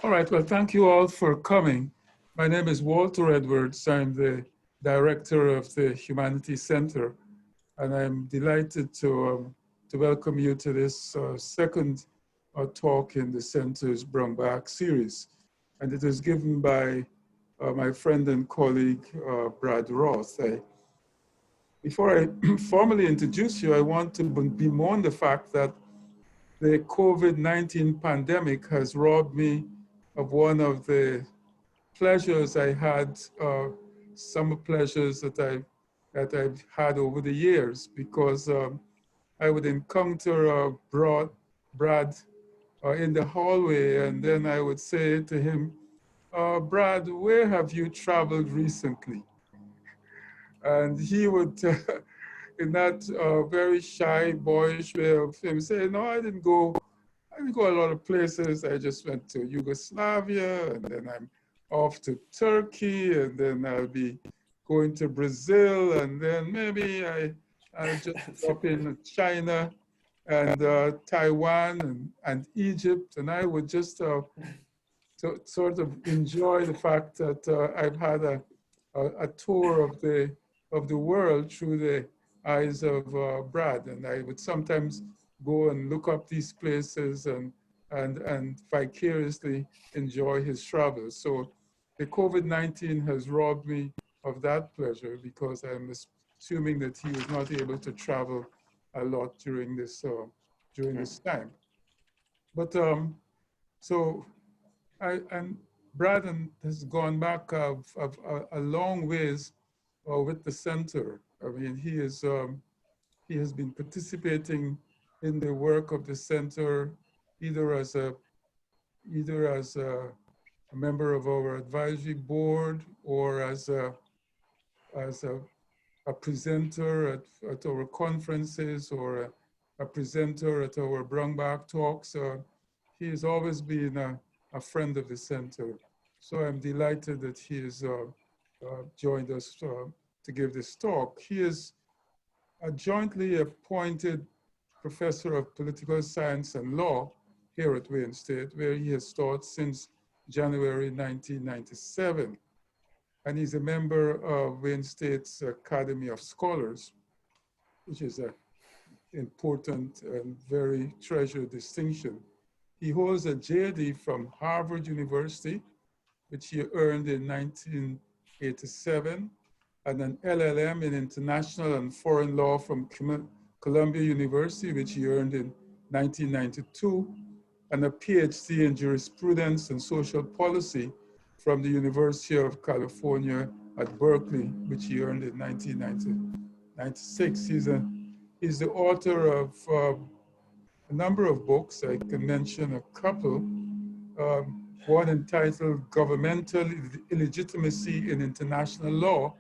All right, well, thank you all for coming. My name is Walter Edwards. I'm the director of the Humanities Center, and I'm delighted to welcome you to this second talk in the center's Bring Back series. And it is given by my friend and colleague, Brad Roth. Before I formally introduce you, I want to bemoan the fact that the COVID-19 pandemic has robbed me of one of the pleasures I had, summer pleasures that I've had over the years, because I would encounter Brad in the hallway, and then I would say to him, Brad, where have you traveled recently? And he would, in that very shy, boyish way of him, say, no, I didn't go a lot of places. I just went to Yugoslavia, and then I'm off to Turkey, and then I'll be going to Brazil, and then maybe I'll just drop in China and Taiwan and Egypt, and I would just sort of enjoy the fact that I've had a tour of the world through the eyes of Brad, and I would sometimes go and look up these places and vicariously enjoy his travels. So the COVID-19 has robbed me of that pleasure, because I'm assuming that he was not able to travel a lot during this time. But so Brad has gone back a long ways with the center. I mean, he has been participating in the work of the center, either as a member of our advisory board, or as a presenter at our conferences, or a presenter at our Bring Back talks. He has always been a friend of the center. So I'm delighted that he has joined us to give this talk. He is a jointly appointed professor of political science and law here at Wayne State, where he has taught since January 1997. And he's a member of Wayne State's Academy of Scholars, which is an important and very treasured distinction. He holds a JD from Harvard University, which he earned in 1987, and an LLM in International and Foreign Law from Columbia University, which he earned in 1992, and a PhD in Jurisprudence and Social Policy from the University of California at Berkeley, which he earned in 1996. He's the author of a number of books. I can mention a couple. One entitled Governmental Illegitimacy in International Law,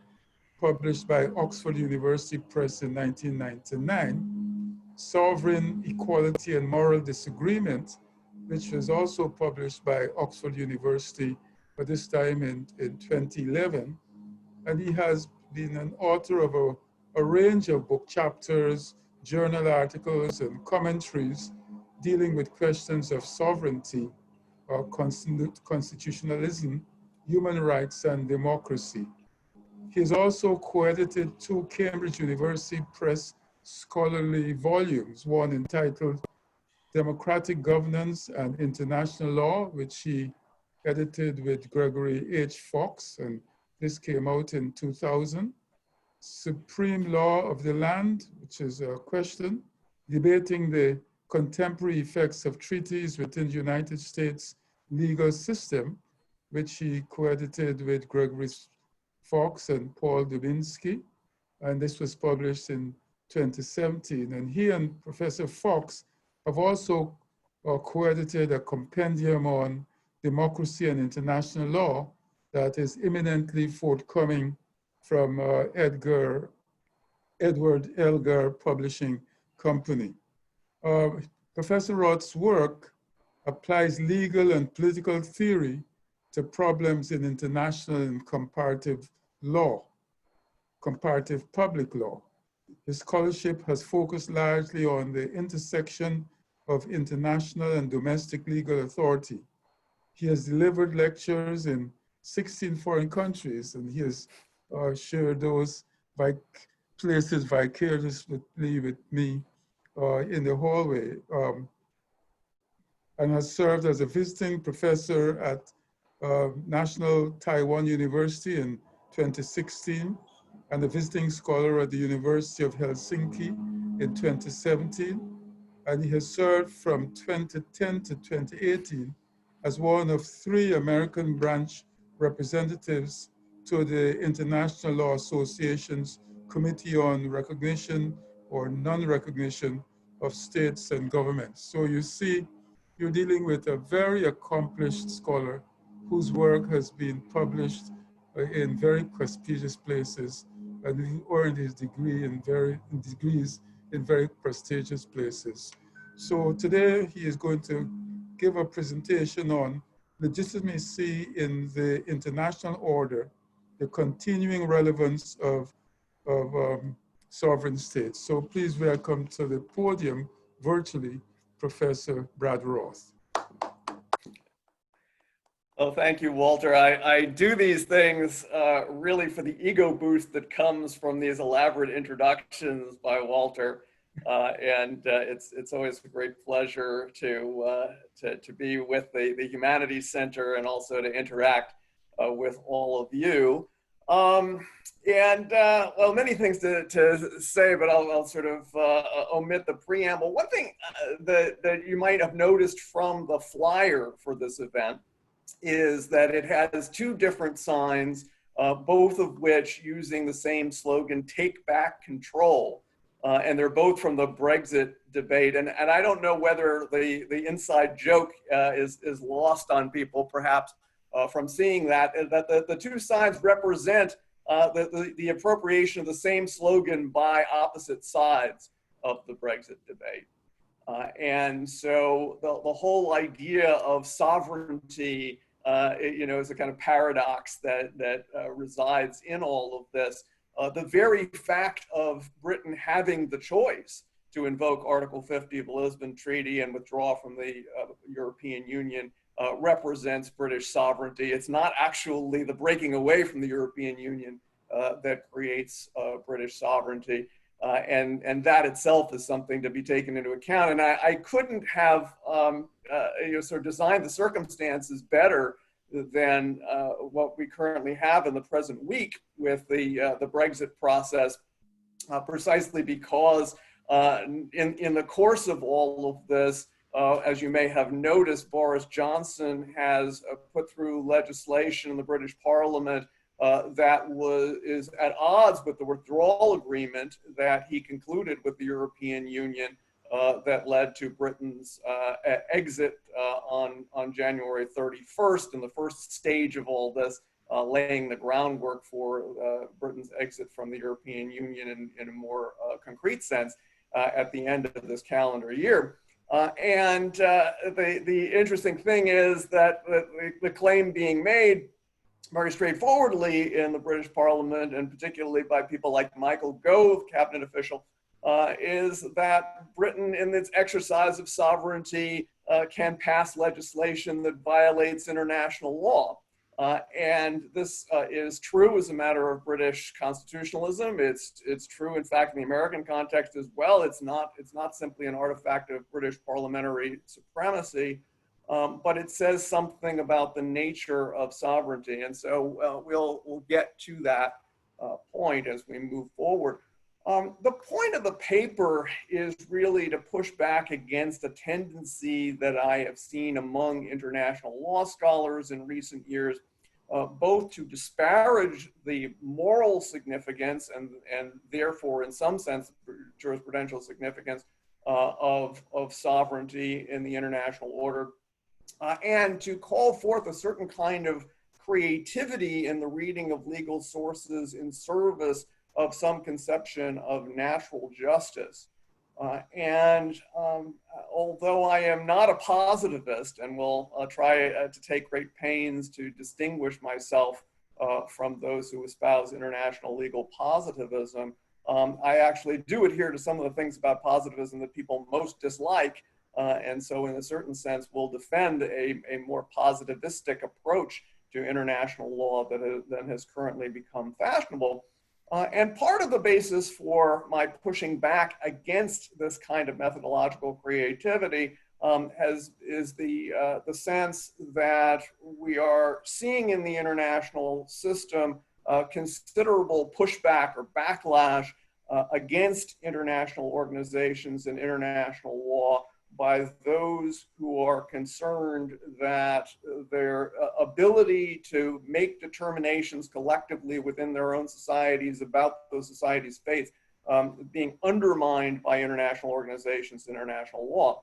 published by Oxford University Press in 1999, Sovereign Equality and Moral Disagreement, which was also published by Oxford University, but this time in 2011. And he has been an author of a range of book chapters, journal articles, and commentaries dealing with questions of sovereignty, constitutionalism, human rights, and democracy. He's also co-edited 2 Cambridge University Press scholarly volumes, one entitled Democratic Governance and International Law, which he edited with Gregory H. Fox, and this came out in 2000. Supreme Law of the Land, which is a question debating the contemporary effects of treaties within the United States legal system, which he co-edited with Gregory Fox and Paul Dubinsky, and this was published in 2017. And he and Professor Fox have also co-edited a compendium on democracy and international law that is imminently forthcoming from Edward Elgar Publishing Company. Professor Roth's work applies legal and political theory to problems in international and comparative law, comparative public law. His scholarship has focused largely on the intersection of international and domestic legal authority. He has delivered lectures in 16 foreign countries, and he has shared those places vicariously with me in the hallway, and has served as a visiting professor at National Taiwan University in 2016, and a visiting scholar at the University of Helsinki in 2017. And he has served from 2010 to 2018 as one of 3 American branch representatives to the International Law Association's Committee on Recognition or Non-Recognition of States and Governments. So you see, you're dealing with a very accomplished scholar whose work has been published in very prestigious places, and he earned his degree in degrees in very prestigious places. So today he is going to give a presentation on legitimacy in the international order, the continuing relevance of sovereign states. So please welcome to the podium virtually, Professor Brad Roth. Well, thank you, Walter. I do these things really for the ego boost that comes from these elaborate introductions by Walter. And it's always a great pleasure to be with the Humanities Center and also to interact with all of you. Well, many things to say, but I'll sort of omit the preamble. One thing that you might have noticed from the flyer for this event is that it has 2 different signs, both of which using the same slogan, "Take Back Control." And they're both from the Brexit debate. And I don't know whether the inside joke is lost on people, perhaps, from seeing that the 2 signs represent the appropriation of the same slogan by opposite sides of the Brexit debate. And so the whole idea of sovereignty, is a kind of paradox that resides in all of this. The very fact of Britain having the choice to invoke Article 50 of the Lisbon Treaty and withdraw from the European Union represents British sovereignty. It's not actually the breaking away from the European Union that creates British sovereignty. And that itself is something to be taken into account. And I couldn't have sort of designed the circumstances better than what we currently have in the present week with the Brexit process, precisely because in the course of all of this, as you may have noticed, Boris Johnson has put through legislation in the British Parliament that is at odds with the withdrawal agreement that he concluded with the European Union that led to Britain's exit on January 31st, in the first stage of all this, laying the groundwork for Britain's exit from the European Union in a more concrete sense at the end of this calendar year. And the interesting thing is that the claim being made very straightforwardly in the British Parliament, and particularly by people like Michael Gove, cabinet official, is that Britain, in its exercise of sovereignty, can pass legislation that violates international law. And this is true as a matter of British constitutionalism. It's true, in fact, in the American context as well. It's not simply an artifact of British parliamentary supremacy, but it says something about the nature of sovereignty. And so we'll get to that point as we move forward. The point of the paper is really to push back against a tendency that I have seen among international law scholars in recent years, both to disparage the moral significance and therefore, in some sense, jurisprudential significance of sovereignty in the international order, and to call forth a certain kind of creativity in the reading of legal sources in service of some conception of natural justice. Although I am not a positivist and will try to take great pains to distinguish myself from those who espouse international legal positivism, I actually do adhere to some of the things about positivism that people most dislike, And so in a certain sense, will defend a more positivistic approach to international law that has currently become fashionable. And part of the basis for my pushing back against this kind of methodological creativity is the sense that we are seeing in the international system considerable pushback or backlash against international organizations and international law by those who are concerned that their ability to make determinations collectively within their own societies about those societies' fates being undermined by international organizations, international law.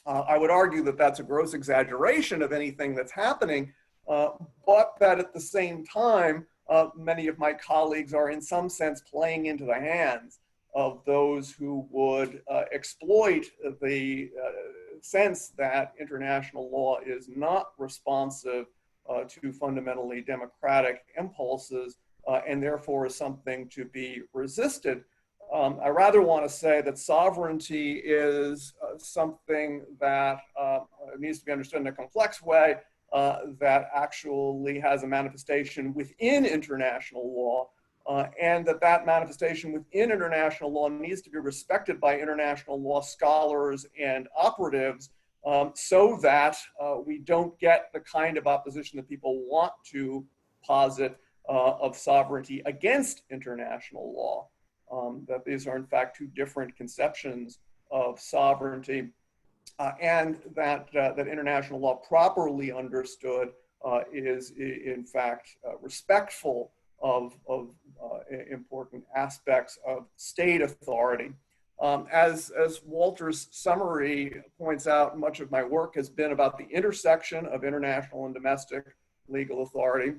I would argue that that's a gross exaggeration of anything that's happening, but that at the same time, many of my colleagues are in some sense playing into the hands of those who would exploit the sense that international law is not responsive to fundamentally democratic impulses and therefore is something to be resisted. I rather want to say that sovereignty is something that needs to be understood in a complex way that actually has a manifestation within international law. And that manifestation within international law needs to be respected by international law scholars and operatives so that we don't get the kind of opposition that people want to posit of sovereignty against international law. That these are in fact two different conceptions of sovereignty, and that international law properly understood is in fact respectful of important aspects of state authority. As Walter's summary points out, much of my work has been about the intersection of international and domestic legal authority,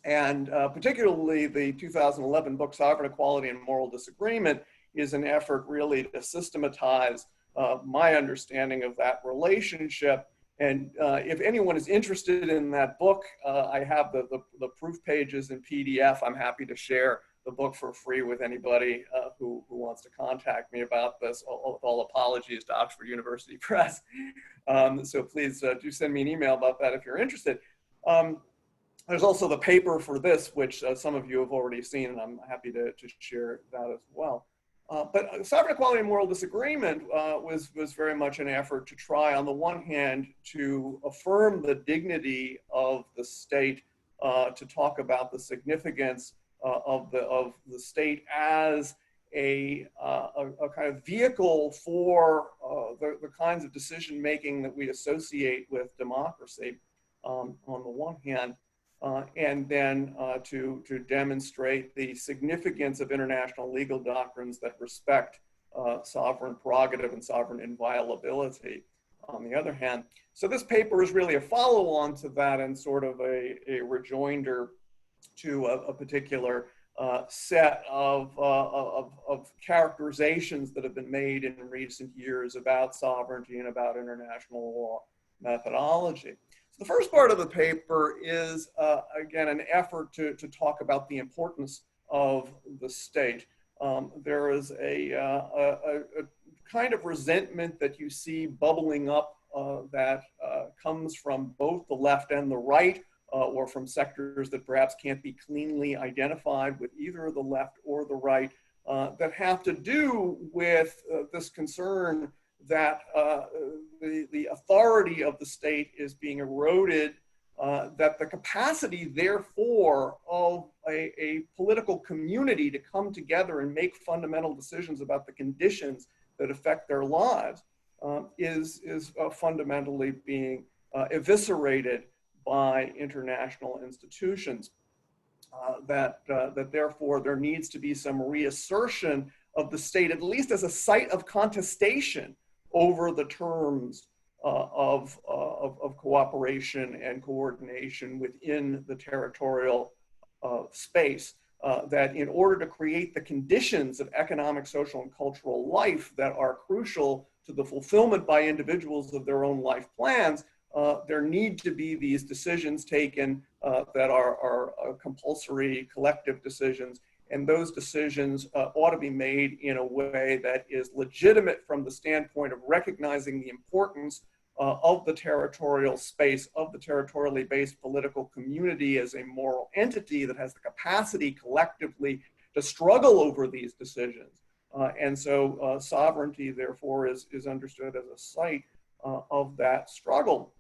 and particularly the 2011 book, Sovereign Equality and Moral Disagreement, is an effort really to systematize my understanding of that relationship. And if anyone is interested in that book, I have the proof pages in PDF. I'm happy to share the book for free with anybody who wants to contact me about this, with all apologies to Oxford University Press. So please do send me an email about that if you're interested. There's also the paper for this, which some of you have already seen, and I'm happy to share that as well. But sovereign equality and moral disagreement was very much an effort to try, on the one hand, to affirm the dignity of the state, to talk about the significance of the state as a kind of vehicle for the kinds of decision making that we associate with democracy, on the one hand. And then to demonstrate the significance of international legal doctrines that respect sovereign prerogative and sovereign inviolability on the other hand. So this paper is really a follow-on to that and sort of a rejoinder to a particular set of characterizations that have been made in recent years about sovereignty and about international law methodology. The first part of the paper is, again, an effort to talk about the importance of the state. There is a kind of resentment that you see bubbling up that comes from both the left and the right, or from sectors that perhaps can't be cleanly identified with either the left or the right, that have to do with this concern that the authority of the state is being eroded, that the capacity, therefore, of a political community to come together and make fundamental decisions about the conditions that affect their lives is fundamentally being eviscerated by international institutions. That therefore there needs to be some reassertion of the state, at least as a site of contestation over the terms of cooperation and coordination within the territorial space. That in order to create the conditions of economic, social, and cultural life that are crucial to the fulfillment by individuals of their own life plans, there need to be these decisions taken that are compulsory collective decisions, and those decisions ought to be made in a way that is legitimate from the standpoint of recognizing the importance of the territorial space, of the territorially based political community as a moral entity that has the capacity collectively to struggle over these decisions. And so sovereignty, therefore, is understood as a site of that struggle.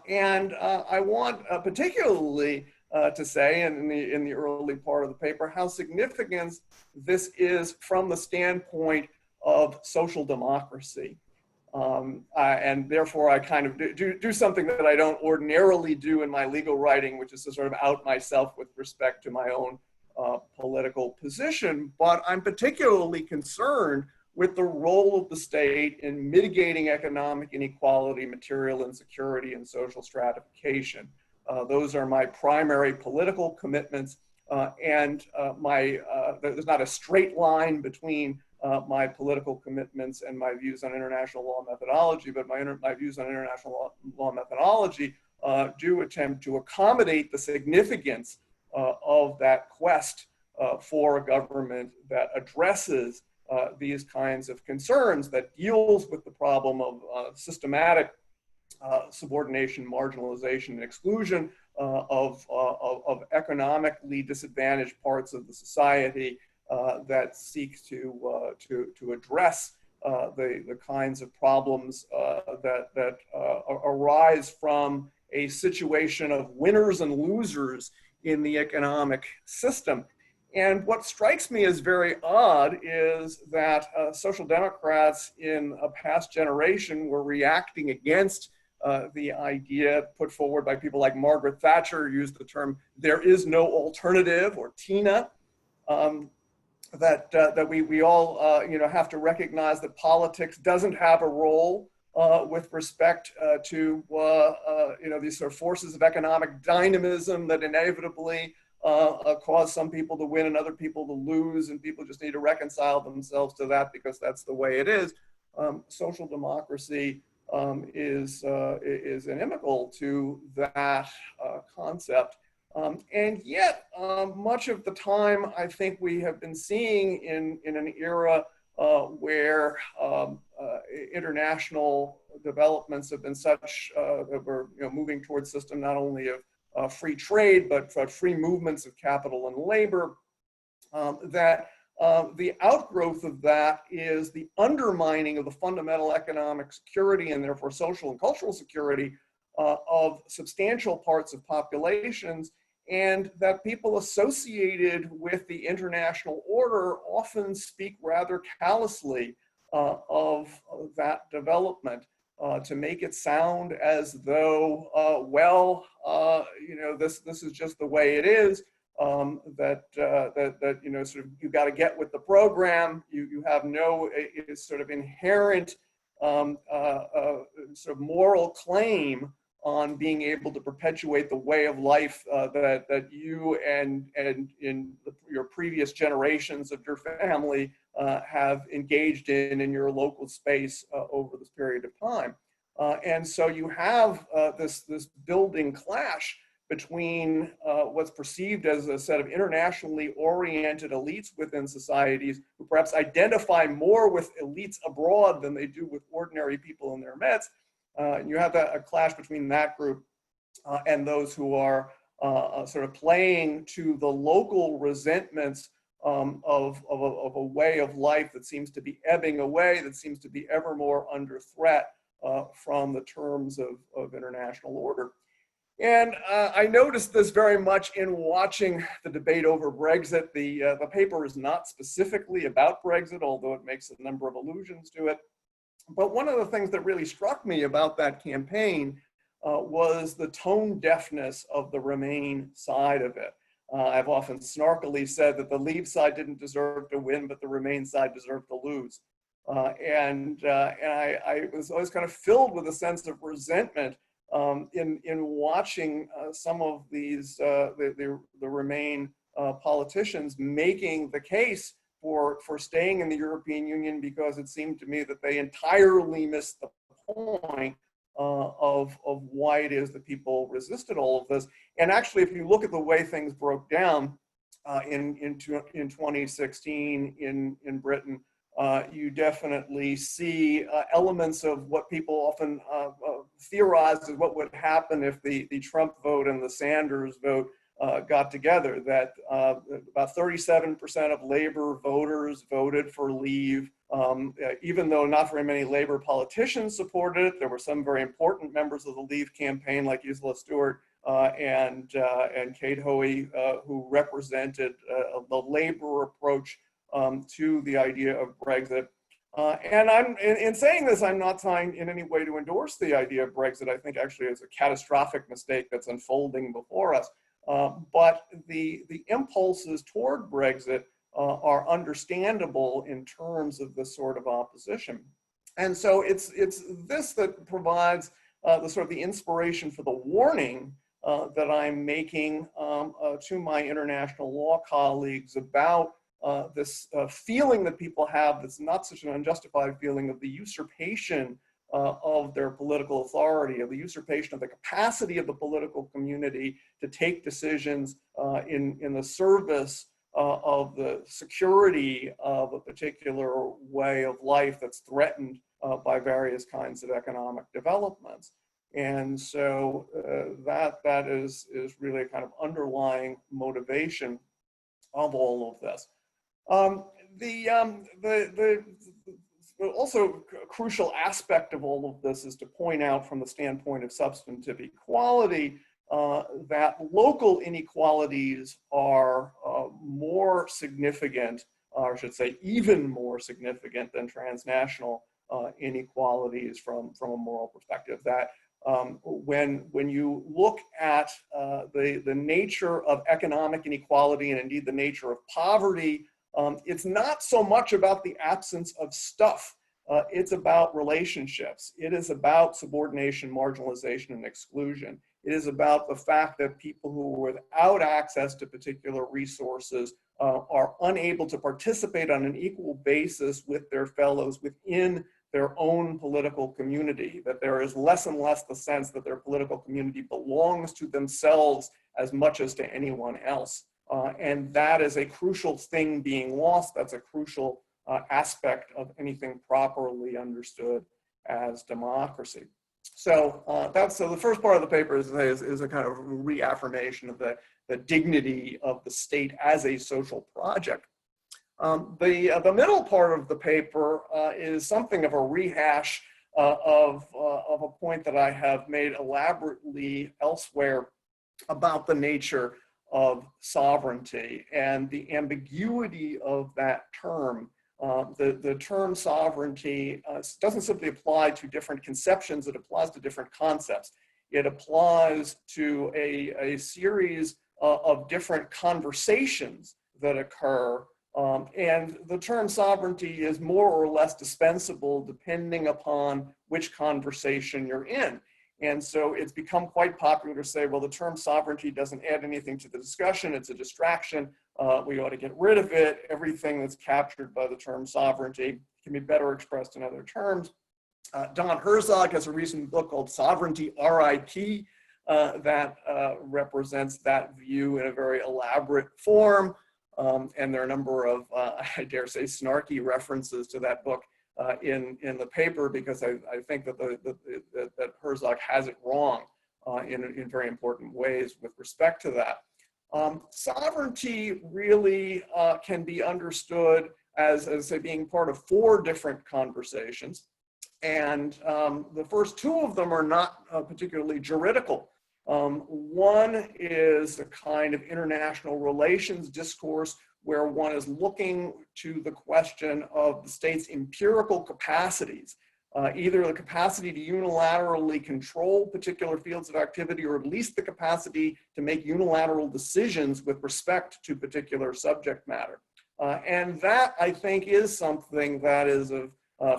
And I want particularly to say, and in the early part of the paper, how significant this is from the standpoint of social democracy. And therefore, I kind of do something that I don't ordinarily do in my legal writing, which is to sort of out myself with respect to my own political position. But I'm particularly concerned with the role of the state in mitigating economic inequality, material insecurity, and social stratification. Those are my primary political commitments, and there's not a straight line between my political commitments and my views on international law methodology, but my views on international law methodology do attempt to accommodate the significance of that quest for a government that addresses these kinds of concerns, that deals with the problem of systematic subordination, marginalization, and exclusion of economically disadvantaged parts of the society, that seek to address the kinds of problems that arise from a situation of winners and losers in the economic system. And what strikes me as very odd is that social democrats in a past generation were reacting against the idea put forward by people like Margaret Thatcher, who used the term "there is no alternative," or TINA. That we all have to recognize that politics doesn't have a role with respect to these sort of forces of economic dynamism that inevitably cause some people to win and other people to lose, and people just need to reconcile themselves to that because that's the way it is. Social democracy is inimical to that concept. And yet, much of the time, I think we have been seeing in an era where international developments have been such that we're moving towards a system not only of free trade, but free movements of capital and labor, that the outgrowth of that is the undermining of the fundamental economic security and therefore social and cultural security of substantial parts of populations, and that people associated with the international order often speak rather callously of that development to make it sound as though, this is just the way it is. That sort of you got to get with the program. You have no sort of inherent sort of moral claim on being able to perpetuate the way of life that you and in your previous generations of your family have engaged in your local space over this period of time. And so you have this building clash between what's perceived as a set of internationally oriented elites within societies who perhaps identify more with elites abroad than they do with ordinary people in their midst. You have a clash between that group and those who are sort of playing to the local resentments of a way of life that seems to be ebbing away, that seems to be ever more under threat from the terms of international order. And I noticed this very much in watching the debate over Brexit. The paper is not specifically about Brexit, although it makes a number of allusions to it. But one of the things that really struck me about that campaign was the tone deafness of the Remain side of it. I've often snarkily said that the Leave side didn't deserve to win, but the Remain side deserved to lose. And I was always kind of filled with a sense of resentment in watching some of these the Remain politicians making the case for staying in the European Union, because it seemed to me that they entirely missed the point of why it is that people resisted all of this. And actually, if you look at the way things broke down, in 2016 in Britain, you definitely see elements of what people often theorize is what would happen if the Trump vote and the Sanders vote got together, that about 37% of labor voters voted for leave, even though not very many labor politicians supported it. There were some very important members of the Leave campaign like Isla Stewart and Kate Hoey, who represented the labor approach to the idea of Brexit. And I'm in saying this, I'm not trying in any way to endorse the idea of Brexit. I think actually it's a catastrophic mistake that's unfolding before us. But the impulses toward Brexit are understandable in terms of this sort of opposition. And so it's this that provides the sort of the inspiration for the warning that I'm making to my international law colleagues about this feeling that people have that's not such an unjustified feeling of the usurpation of their political authority, of the usurpation of the capacity of the political community to take decisions in the service of the security of a particular way of life that's threatened by various kinds of economic developments. And so that is really a kind of underlying motivation of all of this. The also crucial aspect of all of this is to point out from the standpoint of substantive equality that local inequalities are more significant, or I should say even more significant than transnational inequalities from a moral perspective. That when you look at the nature of economic inequality and indeed the nature of poverty, it's not so much about the absence of stuff. It's about relationships. It is about subordination, marginalization, and exclusion. It is about the fact that people who are without access to particular resources are unable to participate on an equal basis with their fellows within their own political community, that there is less and less the sense that their political community belongs to themselves as much as to anyone else. And that is a crucial thing being lost. That's a crucial aspect of anything properly understood as democracy. So so the first part of the paper is a kind of reaffirmation of the dignity of the state as a social project. The middle part of the paper is something of a rehash of a point that I have made elaborately elsewhere about the nature of sovereignty and the ambiguity of that term. The term sovereignty doesn't simply apply to different conceptions, it applies to different concepts. It applies to a series of different conversations that occur, and the term sovereignty is more or less dispensable depending upon which conversation you're in. And so it's become quite popular to say, well, the term sovereignty doesn't add anything to the discussion, it's a distraction, we ought to get rid of it. Everything that's captured by the term sovereignty can be better expressed in other terms. Don Herzog has a recent book called Sovereignty RIP that represents that view in a very elaborate form. And there are a number of, I dare say, snarky references to that book in the paper, because I think that that Herzog has it wrong in very important ways with respect to that. Sovereignty really can be understood as say, being part of four different conversations. And the first two of them are not particularly juridical. One is a kind of international relations discourse where one is looking to the question of the state's empirical capacities, either the capacity to unilaterally control particular fields of activity, or at least the capacity to make unilateral decisions with respect to particular subject matter. And that, I think, is something that is of,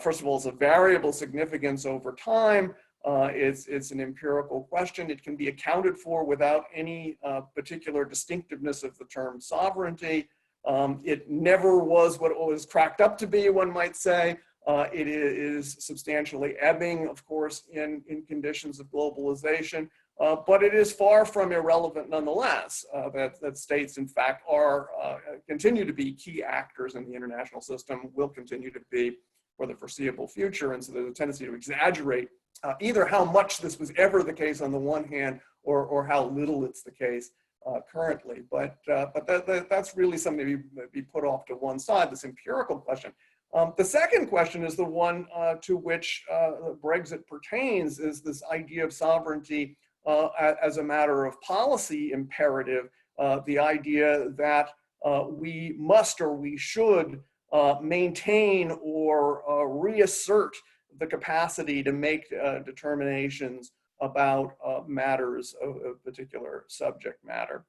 first of all, is of variable significance over time. It's an empirical question. It can be accounted for without any particular distinctiveness of the term sovereignty. It never was what it was cracked up to be, one might say. It is substantially ebbing, of course, in conditions of globalization. but it is far from irrelevant nonetheless, that states, in fact, continue to be key actors in the international system, will continue to be for the foreseeable future. And so there's a tendency to exaggerate either how much this was ever the case on the one hand, or how little it's the case currently. But that's really something to be put off to one side, this empirical question. The second question is the one to which Brexit pertains, is this idea of sovereignty as a matter of policy imperative, the idea that we must or we should maintain or reassert the capacity to make determinations about matters of particular subject matter.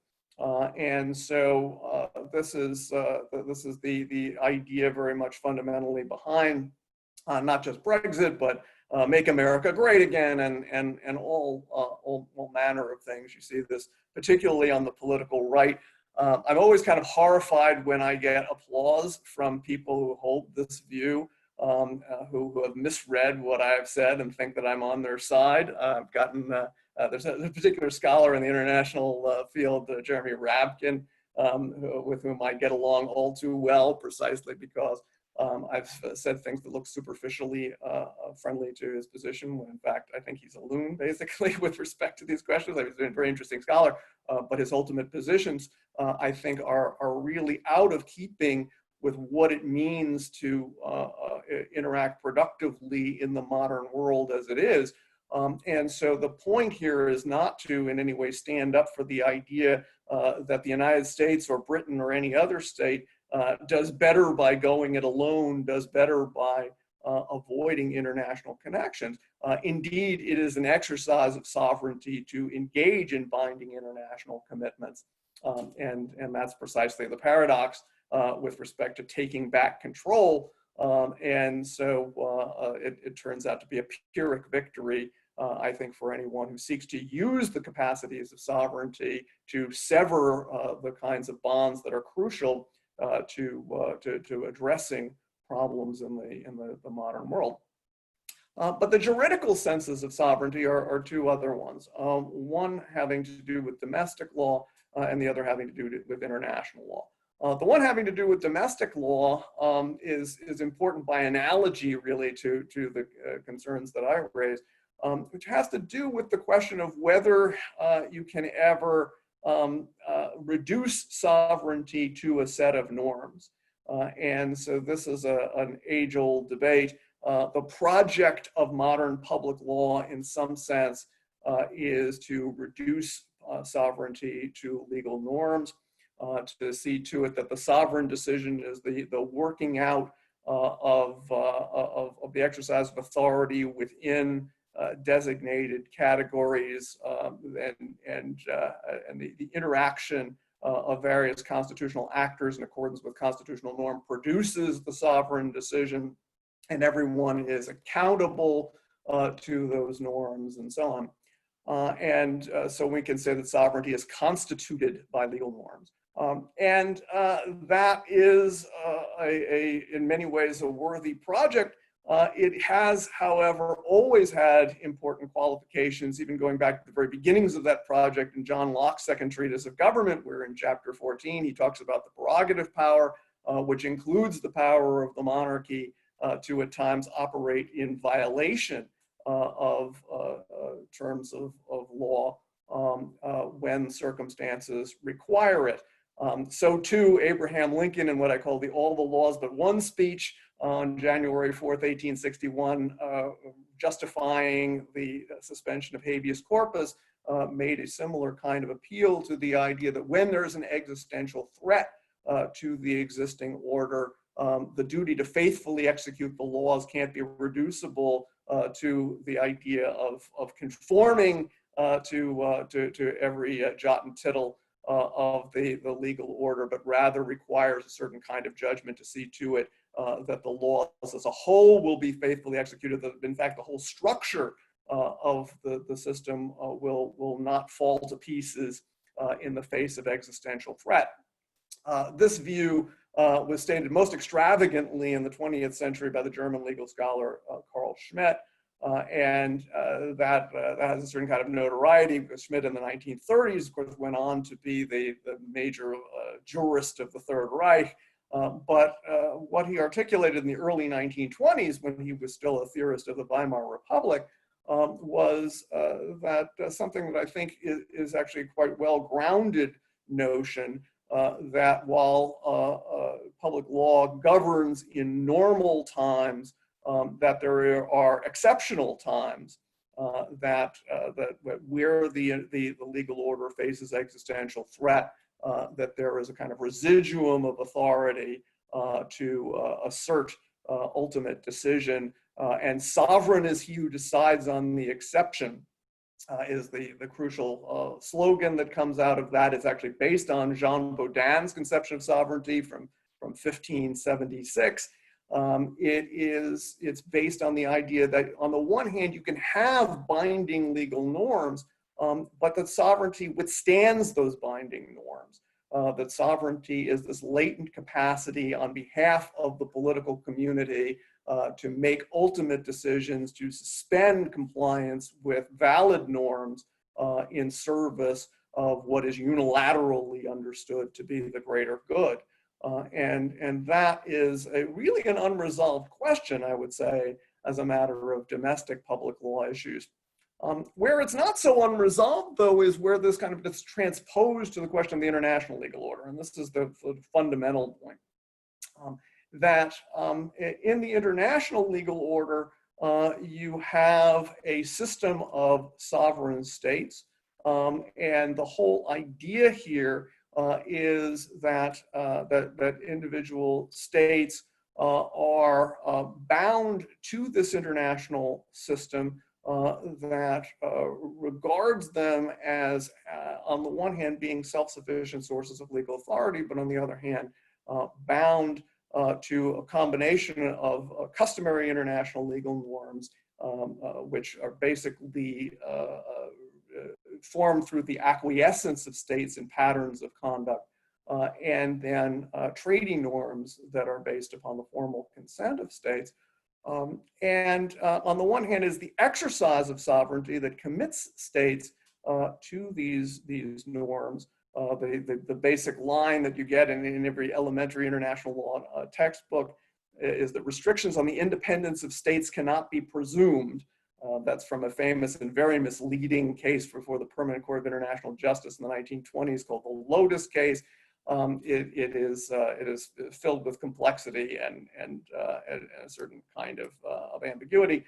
And so this is the idea very much fundamentally behind not just Brexit, but Make America Great Again, and all manner of things. You see this particularly on the political right. I'm always kind of horrified when I get applause from people who hold this view, who have misread what I've said and think that I'm on their side. I've gotten, there's a particular scholar in the international field, Jeremy Rabkin, with whom I get along all too well, precisely because I've said things that look superficially friendly to his position, when in fact I think he's a loon, basically, with respect to these questions. He's been a very interesting scholar, but his ultimate positions, I think, are really out of keeping with what it means to interact productively in the modern world as it is. And so the point here is not to in any way stand up for the idea that the United States or Britain or any other state does better by going it alone, does better by avoiding international connections. Indeed, it is an exercise of sovereignty to engage in binding international commitments. And that's precisely the paradox with respect to taking back control. And so it turns out to be a Pyrrhic victory, I think, for anyone who seeks to use the capacities of sovereignty to sever the kinds of bonds that are crucial to addressing problems in the modern world. But the juridical senses of sovereignty are two other ones. One having to do with domestic law, and the other having to do with international law. The one having to do with domestic law is important by analogy, really, to the concerns that I raised, which has to do with the question of whether you can ever reduce sovereignty to a set of norms. And so this is an age-old debate. The project of modern public law, in some sense, is to reduce sovereignty to legal norms, to see to it that the sovereign decision is the working out of the exercise of authority within designated categories, and the interaction of various constitutional actors in accordance with constitutional norm produces the sovereign decision, and everyone is accountable to those norms, and so on. So we can say that sovereignty is constituted by legal norms. And that is in many ways a worthy project. It has, however, always had important qualifications, even going back to the very beginnings of that project in John Locke's Second Treatise of Government, where in chapter 14, he talks about the prerogative power, which includes the power of the monarchy to at times operate in violation of terms of law when circumstances require it. So too, Abraham Lincoln, in what I call the All the Laws But One speech on January 4th, 1861, justifying the suspension of habeas corpus, made a similar kind of appeal to the idea that when there's an existential threat to the existing order, the duty to faithfully execute the laws can't be reducible to the idea of conforming to every jot and tittle of the legal order, but rather requires a certain kind of judgment to see to it that the laws as a whole will be faithfully executed, that in fact the whole structure of the system will not fall to pieces in the face of existential threat. This view was stated most extravagantly in the 20th century by the German legal scholar Carl Schmitt, That has a certain kind of notoriety because Schmidt in the 1930s, of course, went on to be the major jurist of the Third Reich. But what he articulated in the early 1920s, when he was still a theorist of the Weimar Republic, was that something that I think is actually a quite well-grounded notion, that while public law governs in normal times, that there are exceptional times that where the legal order faces existential threat, that there is a kind of residuum of authority to assert ultimate decision, and sovereign is he who decides on the exception, is the crucial slogan that comes out of that. It's actually based on Jean Baudin's conception of sovereignty from 1576. It's based on the idea that on the one hand, you can have binding legal norms, but that sovereignty withstands those binding norms. That sovereignty is this latent capacity on behalf of the political community to make ultimate decisions, to suspend compliance with valid norms in service of what is unilaterally understood to be the greater good. And that is really an unresolved question, I would say, as a matter of domestic public law issues. Where it's not so unresolved, though, is where this kind of gets transposed to the question of the international legal order. And this is the fundamental point. That in the international legal order, you have a system of sovereign states. And the whole idea here is that individual states are bound to this international system that regards them as, on the one hand, being self-sufficient sources of legal authority, but on the other hand, bound to a combination of customary international legal norms, which are basically formed through the acquiescence of states in patterns of conduct, and then treaty norms that are based upon the formal consent of states. And on the one hand is the exercise of sovereignty that commits states to these norms. The basic line that you get in every elementary international law textbook is that restrictions on the independence of states cannot be presumed. That's from a famous and very misleading case before the Permanent Court of International Justice in the 1920s called the Lotus Case. It is filled with complexity and a certain kind of ambiguity.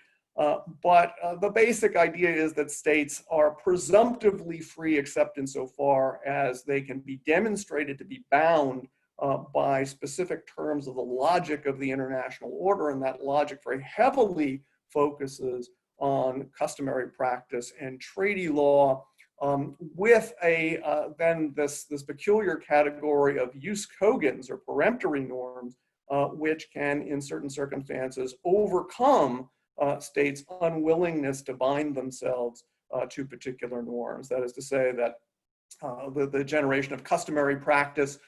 But the basic idea is that states are presumptively free except insofar as they can be demonstrated to be bound by specific terms of the logic of the international order, and that logic very heavily focuses on customary practice and treaty law, with then this peculiar category of jus cogens or peremptory norms, which can, in certain circumstances, overcome states' unwillingness to bind themselves to particular norms. That is to say that the generation of customary practice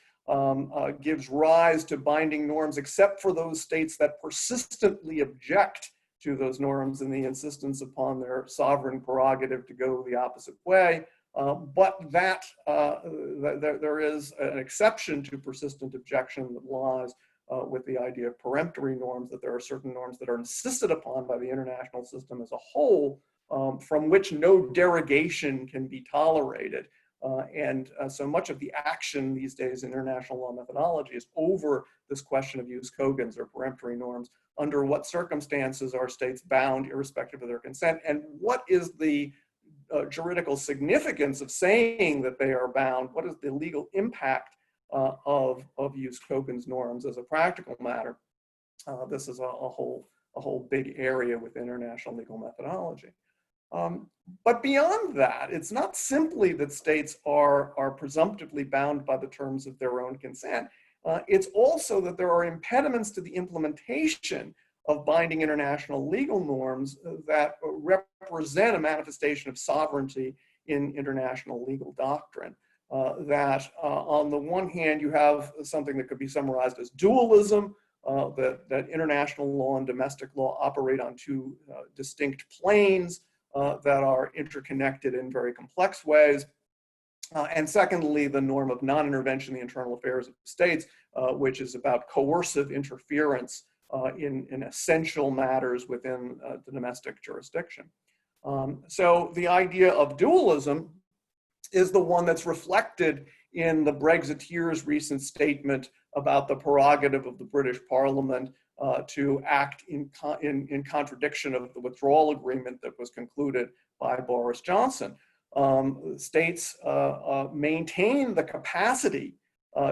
gives rise to binding norms, except for those states that persistently object to those norms and the insistence upon their sovereign prerogative to go the opposite way. But that there is an exception to persistent objection that lies with the idea of peremptory norms, that there are certain norms that are insisted upon by the international system as a whole, from which no derogation can be tolerated. So much of the action these days in international law methodology is over this question of jus cogens or peremptory norms. Under what circumstances are states bound irrespective of their consent? And what is the juridical significance of saying that they are bound? What is the legal impact of jus cogens norms as a practical matter? This is a whole big area with international legal methodology. But beyond that, it's not simply that states are presumptively bound by the terms of their own consent. It's also that there are impediments to the implementation of binding international legal norms that represent a manifestation of sovereignty in international legal doctrine. That on the one hand, you have something that could be summarized as dualism, that international law and domestic law operate on two distinct planes that are interconnected in very complex ways. And secondly, the norm of non-intervention in the internal affairs of states, which is about coercive interference in essential matters within the domestic jurisdiction. So the idea of dualism is the one that's reflected in the Brexiteers' recent statement about the prerogative of the British Parliament to act in contradiction of the withdrawal agreement that was concluded by Boris Johnson. States maintain the capacity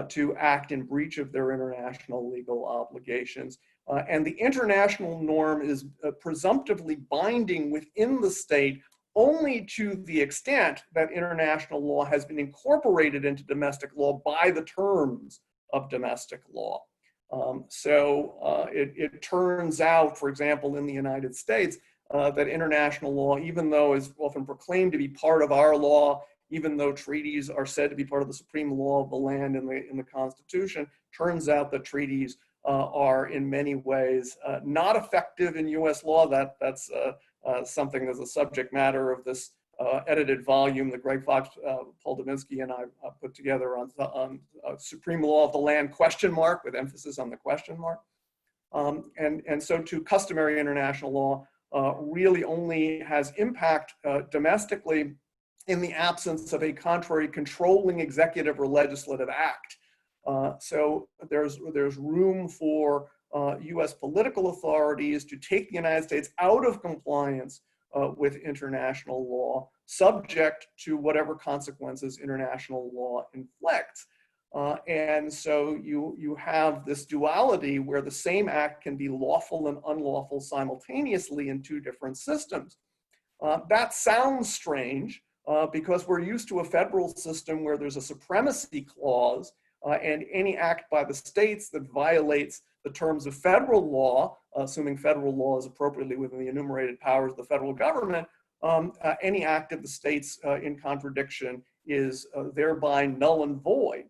to act in breach of their international legal obligations. And the international norm is presumptively binding within the state only to the extent that international law has been incorporated into domestic law by the terms of domestic law. It turns out, for example, in the United States, that international law, even though is often proclaimed to be part of our law, even though treaties are said to be part of the supreme law of the land in the Constitution, turns out that treaties are in many ways not effective in US law. That's something that's a subject matter of this edited volume that Greg Fox, Paul Dominski, and I put together on supreme law of the land ? With emphasis on the question mark. And so too, customary international law really only has impact domestically in the absence of a contrary controlling executive or legislative act. So there's room for US political authorities to take the United States out of compliance with international law, subject to whatever consequences international law inflicts. And so you have this duality where the same act can be lawful and unlawful simultaneously in two different systems. That sounds strange because we're used to a federal system where there's a supremacy clause and any act by the states that violates the terms of federal law, assuming federal law is appropriately within the enumerated powers of the federal government, any act of the states in contradiction is thereby null and void.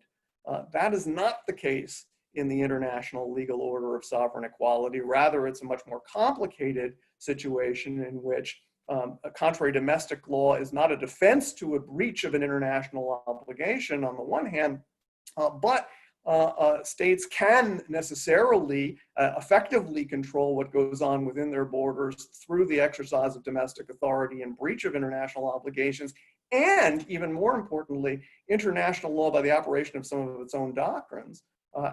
That is not the case in the international legal order of sovereign equality. Rather, it's a much more complicated situation in which a contrary domestic law is not a defense to a breach of an international obligation on the one hand, but states can necessarily effectively control what goes on within their borders through the exercise of domestic authority and breach of international obligations. And even more importantly, international law, by the operation of some of its own doctrines,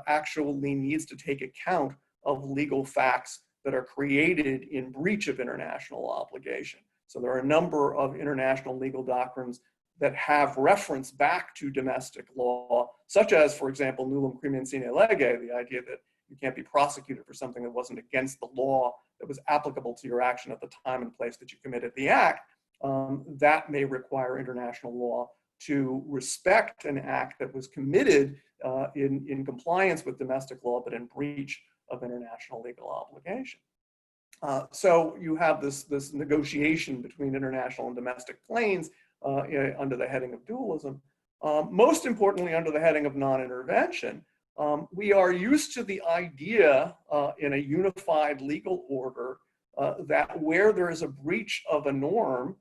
actually needs to take account of legal facts that are created in breach of international obligation. So there are a number of international legal doctrines that have reference back to domestic law, such as, for example, nullum crimen sine lege, the idea that you can't be prosecuted for something that wasn't against the law that was applicable to your action at the time and place that you committed the act. That may require international law to respect an act that was committed in compliance with domestic law, but in breach of international legal obligation. So you have this negotiation between international and domestic planes under the heading of dualism. Most importantly, under the heading of non-intervention, we are used to the idea in a unified legal order that where there is a breach of a norm,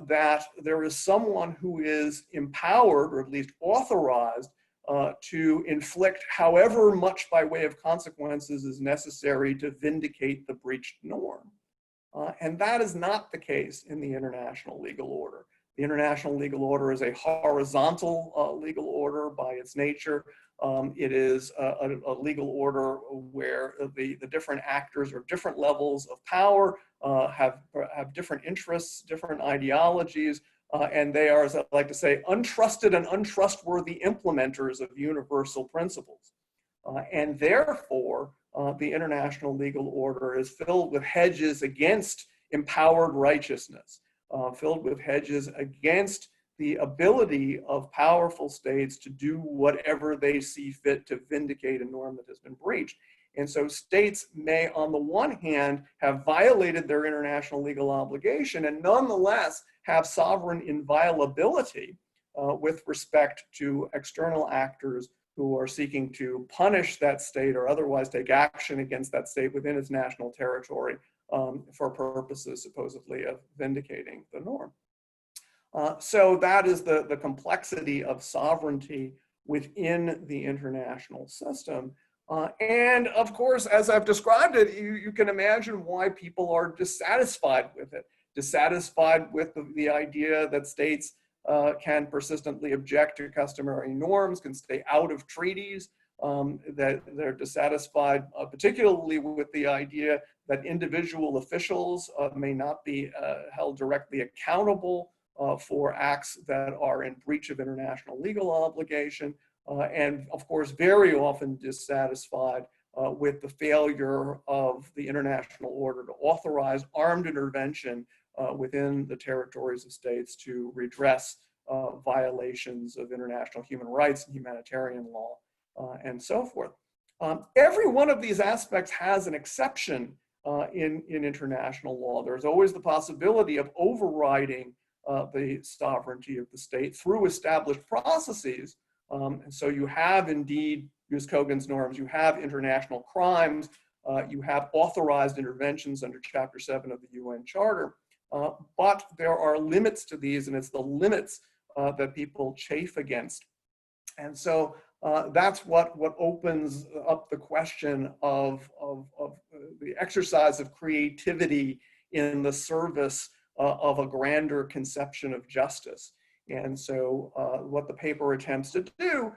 that there is someone who is empowered, or at least authorized, to inflict however much by way of consequences is necessary to vindicate the breached norm. And that is not the case in the international legal order. The international legal order is a horizontal legal order by its nature. It is a legal order where the different actors or different levels of power have different interests, different ideologies, and they are, as I like to say, untrusted and untrustworthy implementers of universal principles. And therefore, the international legal order is filled with hedges against empowered righteousness, filled with hedges against the ability of powerful states to do whatever they see fit to vindicate a norm that has been breached. And so states may, on the one hand, have violated their international legal obligation and nonetheless have sovereign inviolability with respect to external actors who are seeking to punish that state or otherwise take action against that state within its national territory for purposes supposedly of vindicating the norm. So that is the complexity of sovereignty within the international system. And of course, as I've described it, you can imagine why people are dissatisfied with it, dissatisfied with the idea that states can persistently object to customary norms, can stay out of treaties, that they're dissatisfied particularly with the idea that individual officials may not be held directly accountable for acts that are in breach of international legal obligation, and of course very often dissatisfied with the failure of the international order to authorize armed intervention within the territories of states to redress violations of international human rights and humanitarian law and so forth. Every one of these aspects has an exception in international law. There's always the possibility of overriding the sovereignty of the state through established processes. And so you have indeed Jus Cogens norms, you have international crimes, you have authorized interventions under Chapter 7 of the UN Charter, but there are limits to these, and it's the limits that people chafe against. And so that's what opens up the question of the exercise of creativity in the service of a grander conception of justice. And so what the paper attempts to do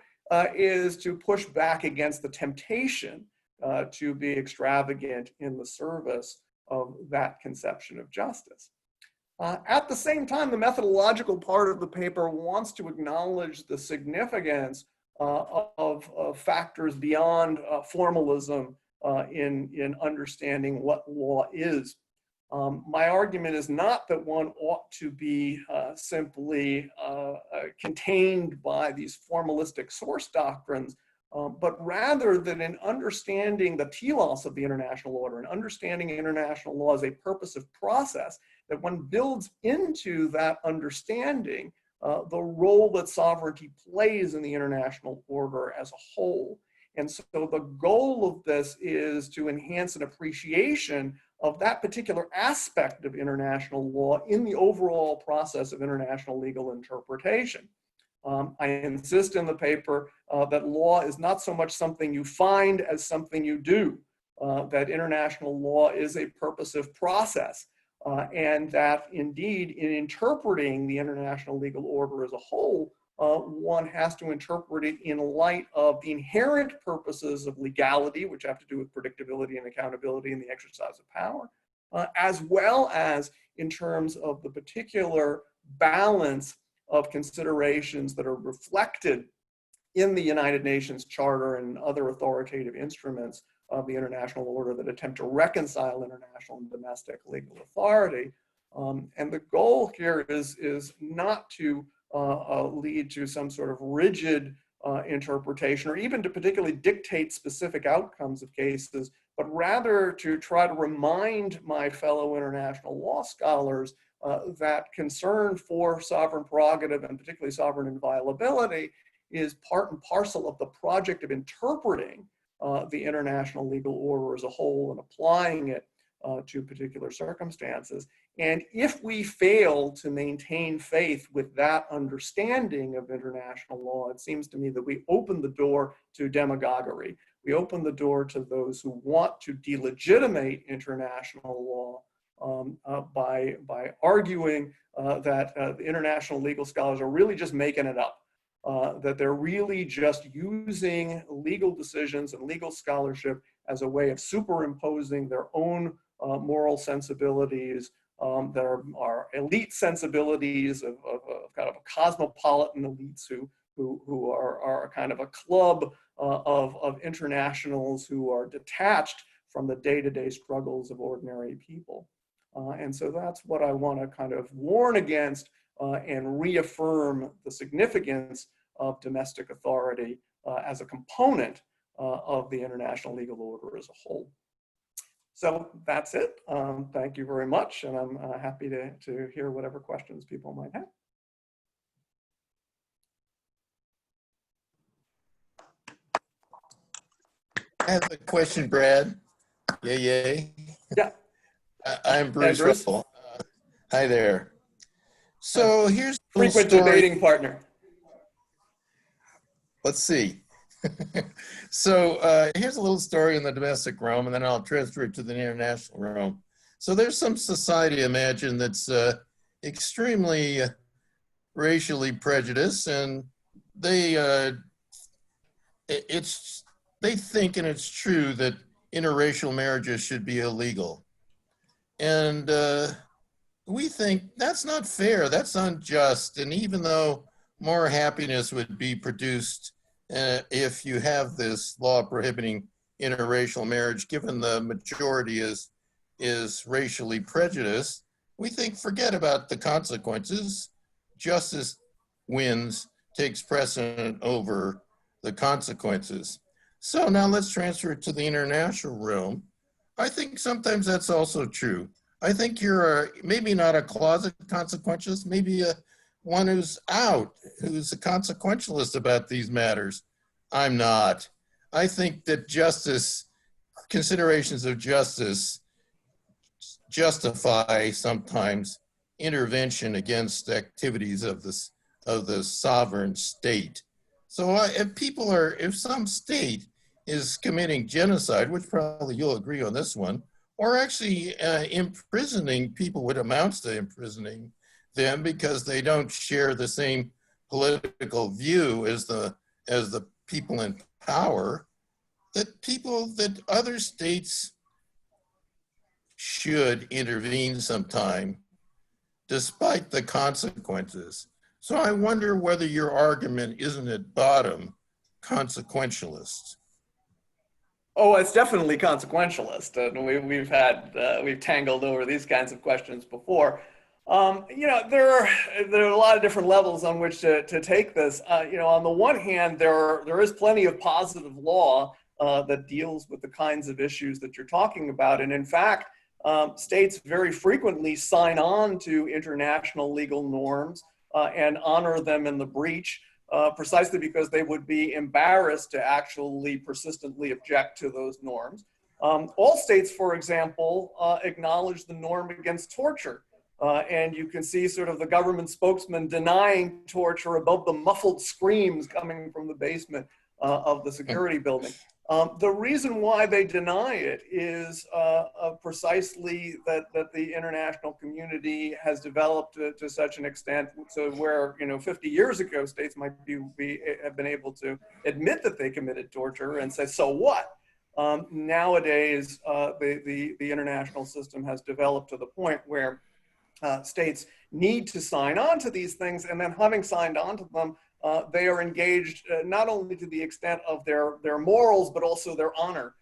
is to push back against the temptation to be extravagant in the service of that conception of justice. At the same time, the methodological part of the paper wants to acknowledge the significance of factors beyond formalism in understanding what law is. My argument is not that one ought to be simply contained by these formalistic source doctrines, but rather that in understanding the telos of the international order and understanding international law as a purposive process, that one builds into that understanding the role that sovereignty plays in the international order as a whole. And so the goal of this is to enhance an appreciation of that particular aspect of international law in the overall process of international legal interpretation. I insist in the paper that law is not so much something you find as something you do, that international law is a purposive process, and that indeed in interpreting the international legal order as a whole, one has to interpret it in light of the inherent purposes of legality, which have to do with predictability and accountability in the exercise of power, as well as in terms of the particular balance of considerations that are reflected in the United Nations Charter and other authoritative instruments of the international order that attempt to reconcile international and domestic legal authority. And the goal here is not to lead to some sort of rigid interpretation or even to particularly dictate specific outcomes of cases, but rather to try to remind my fellow international law scholars that concern for sovereign prerogative and particularly sovereign inviolability is part and parcel of the project of interpreting the international legal order as a whole and applying it to particular circumstances. And if we fail to maintain faith with that understanding of international law, it seems to me that we open the door to demagoguery. We open the door to those who want to delegitimate international law by arguing that the international legal scholars are really just making it up, that they're really just using legal decisions and legal scholarship as a way of superimposing their own moral sensibilities that are elite sensibilities of kind of a cosmopolitan elites who are kind of a club of internationals who are detached from the day-to-day struggles of ordinary people. And so that's what I want to kind of warn against and reaffirm the significance of domestic authority as a component of the international legal order as a whole. So that's it. Thank you very much, and I'm happy to hear whatever questions people might have. have a question, Brad. Yay. Yeah. I'm Bruce Bruce. Russell. Hi there. So here's a little Frequent story. debating partner. Let's see. So here's a little story in the domestic realm, and then I'll transfer it to the international realm. So there's some society, imagine, that's extremely racially prejudiced, and they they think, and it's true, that interracial marriages should be illegal. And we think that's not fair, that's unjust. And even though more happiness would be produced if you have this law prohibiting interracial marriage, given the majority is racially prejudiced, we think forget about the consequences. Justice wins, takes precedent over the consequences. So now let's transfer it to the international realm. I think sometimes that's also true. I think you're maybe not a closet consequentialist, maybe one who's out, who's a consequentialist about these matters. I'm not. I think that considerations of justice justify sometimes intervention against activities of the sovereign state. So if some state is committing genocide, which probably you'll agree on this one, or actually imprisoning people, what amounts to imprisoning them because they don't share the same political view as the people in power, that other states should intervene sometime despite the consequences. So I wonder whether your argument isn't at bottom consequentialist. Oh, it's definitely consequentialist. We've tangled over these kinds of questions before. There are a lot of different levels on which to take this. On the one hand, there is plenty of positive law that deals with the kinds of issues that you're talking about. And in fact, states very frequently sign on to international legal norms and honor them in the breach, precisely because they would be embarrassed to actually persistently object to those norms. All states, for example, acknowledge the norm against torture. And you can see sort of the government spokesman denying torture above the muffled screams coming from the basement of the security building. The reason why they deny it is precisely that the international community has developed to such an extent to where 50 years ago states might have been able to admit that they committed torture and say, so what? Nowadays, the international system has developed to the point where states need to sign on to these things, and then having signed on to them, they are engaged not only to the extent of their morals, but also their honor.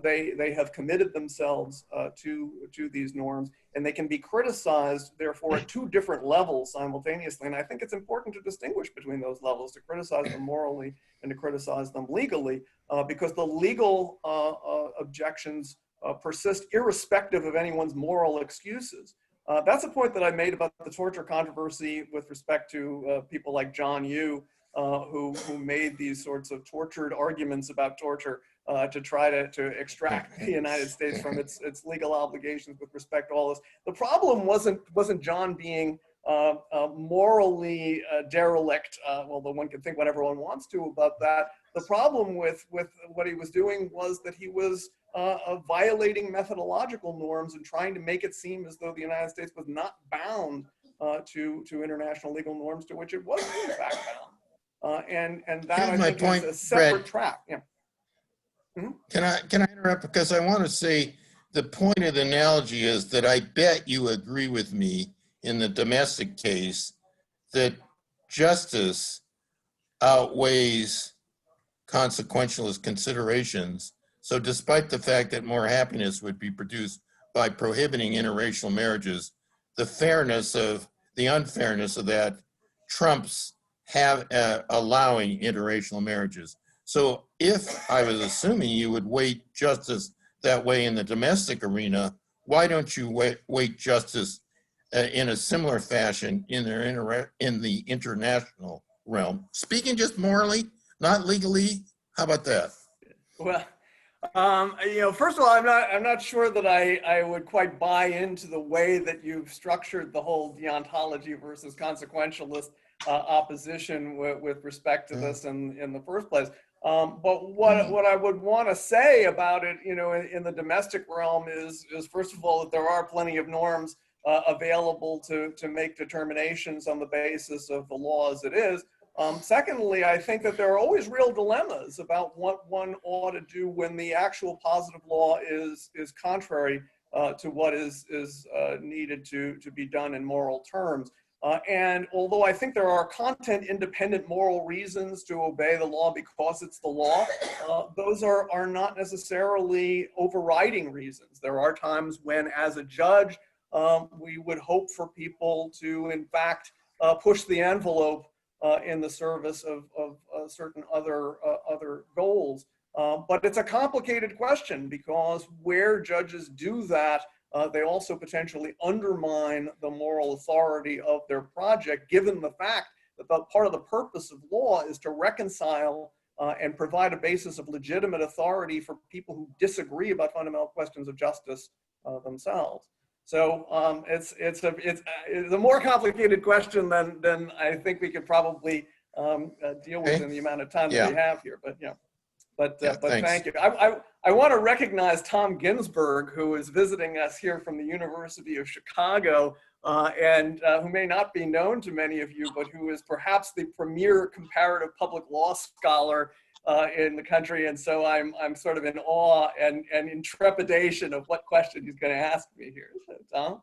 They have committed themselves to these norms, and they can be criticized, therefore, at two different levels simultaneously. And I think it's important to distinguish between those levels, to criticize them morally and to criticize them legally, because the legal objections persist irrespective of anyone's moral excuses. That's a point that I made about the torture controversy with respect to people like John Yoo, who made these sorts of tortured arguments about torture to try to extract the United States from its legal obligations with respect to all this. The problem wasn't John being morally derelict, although one can think whatever one wants to about that. The problem with what he was doing was that he was violating methodological norms and trying to make it seem as though the United States was not bound to international legal norms to which it was in fact bound. And that, I think, is a separate track. Yeah. Mm-hmm. Can I interrupt? Because I want to say the point of the analogy is that I bet you agree with me in the domestic case that justice outweighs consequentialist considerations. So despite the fact that more happiness would be produced by prohibiting interracial marriages, the unfairness of that trumps allowing interracial marriages. So if I was assuming you would weight justice that way in the domestic arena, why don't you weight justice in a similar fashion in the international realm? Speaking just morally, not legally, how about that? Well, First of all, I'm not sure that I would quite buy into the way that you've structured the whole deontology versus consequentialist opposition with respect to this in the first place. But what I would want to say about it, in the domestic realm is first of all that there are plenty of norms available to make determinations on the basis of the law as it is. Secondly, I think that there are always real dilemmas about what one ought to do when the actual positive law is contrary to what is needed to be done in moral terms. And although I think there are content-independent moral reasons to obey the law because it's the law, those are not necessarily overriding reasons. There are times when, as a judge, we would hope for people to, in fact, push the envelope in the service of certain other goals. But it's a complicated question because where judges do that, they also potentially undermine the moral authority of their project, given the fact that part of the purpose of law is to reconcile and provide a basis of legitimate authority for people who disagree about fundamental questions of justice themselves. So it's a more complicated question than I think we could probably deal with in the amount of time that we have here. But thank you. I want to recognize Tom Ginsberg, who is visiting us here from the University of Chicago, and who may not be known to many of you, but who is perhaps the premier comparative public law scholar in the country. And so I'm sort of in awe and in trepidation of what question he's going to ask me here. So, Tom?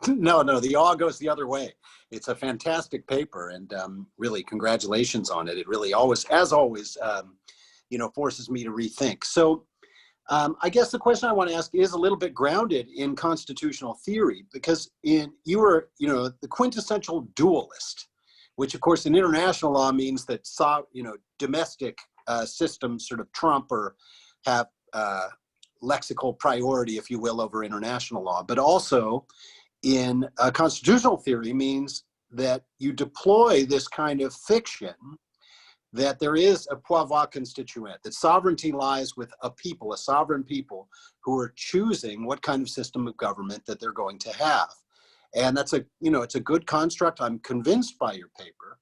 No, the awe goes the other way. It's a fantastic paper, and really congratulations on it. It really always, as always, forces me to rethink. So I guess the question I want to ask is a little bit grounded in constitutional theory, because you were, the quintessential dualist, which of course in international law means that, domestic systems sort of trump or have lexical priority, if you will, over international law. But also in constitutional theory means that you deploy this kind of fiction that there is a pouvoir constituent, that sovereignty lies with a people, a sovereign people who are choosing what kind of system of government that they're going to have. And that's it's a good construct. I'm convinced by your paper.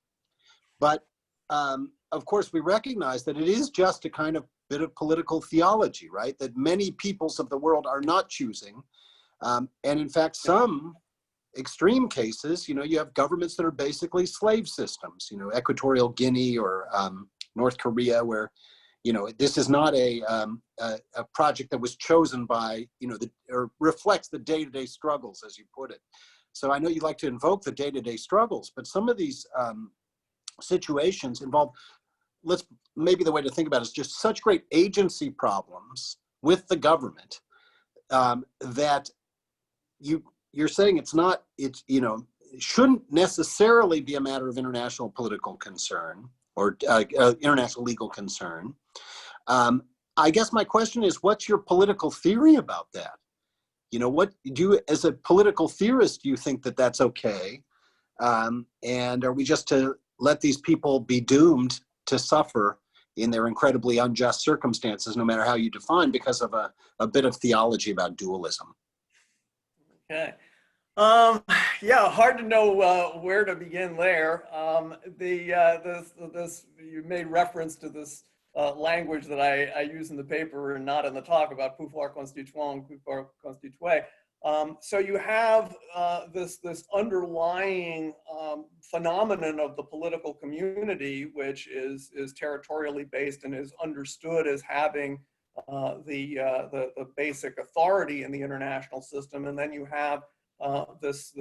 But of course, we recognize that it is just a kind of bit of political theology, right? That many peoples of the world are not choosing. And in fact, some extreme cases, you have governments that are basically slave systems, Equatorial Guinea or North Korea, where, this is not a project that was chosen by, or reflects the day-to-day struggles, as you put it. So I know you like to invoke the day-to-day struggles, but some of these situations involve, maybe the way to think about it is just such great agency problems with the government that you're saying it shouldn't necessarily be a matter of international political concern or international legal concern. I guess my question is, what's your political theory about that? What do you, as a political theorist, do you think that that's okay? And are we just to let these people be doomed to suffer in their incredibly unjust circumstances, no matter how you define, because of a bit of theology about dualism? Okay. Yeah, hard to know where to begin there. You made reference to this language that I use in the paper and not in the talk about pouvoir constituant, pouvoir constitué. So you have this underlying phenomenon of the political community, which is territorially based and is understood as having the basic authority in the international system, and then you have this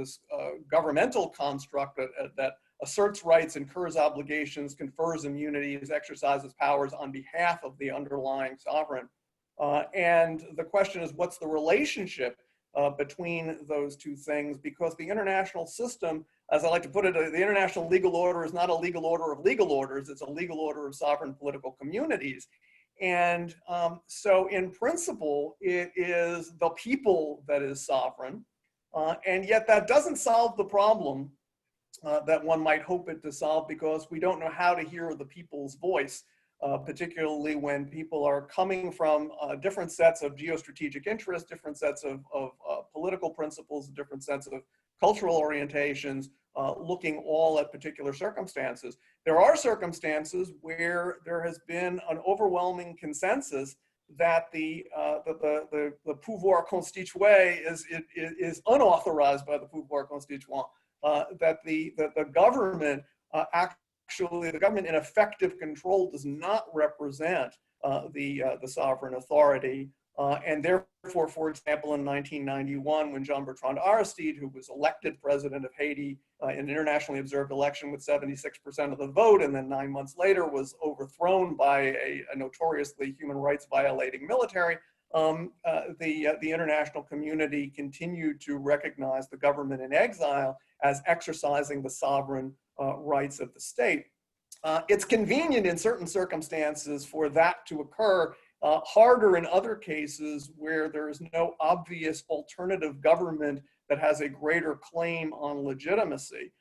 governmental construct that asserts rights, incurs obligations, confers immunities, exercises powers on behalf of the underlying sovereign. And the question is, what's the relationship between those two things? Because the international system, as I like to put it, the international legal order is not a legal order of legal orders, it's a legal order of sovereign political communities. And so in principle, it is the people that is sovereign. And yet that doesn't solve the problem that one might hope it to solve, because we don't know how to hear the people's voice particularly when people are coming from different sets of geostrategic interests, different sets of political principles, different sets of cultural orientations, looking all at particular circumstances. There are circumstances where there has been an overwhelming consensus that the pouvoir constitué is unauthorized by the pouvoir constituant, that the government actually, the government in effective control does not represent the sovereign authority. And therefore, for example, in 1991, when Jean-Bertrand Aristide, who was elected president of Haiti in an internationally observed election with 76% of the vote, and then 9 months later was overthrown by a notoriously human rights violating military, the international community continued to recognize the government in exile as exercising the sovereign rights of the state. It's convenient in certain circumstances for that to occur, harder in other cases where there is no obvious alternative government that has a greater claim on legitimacy.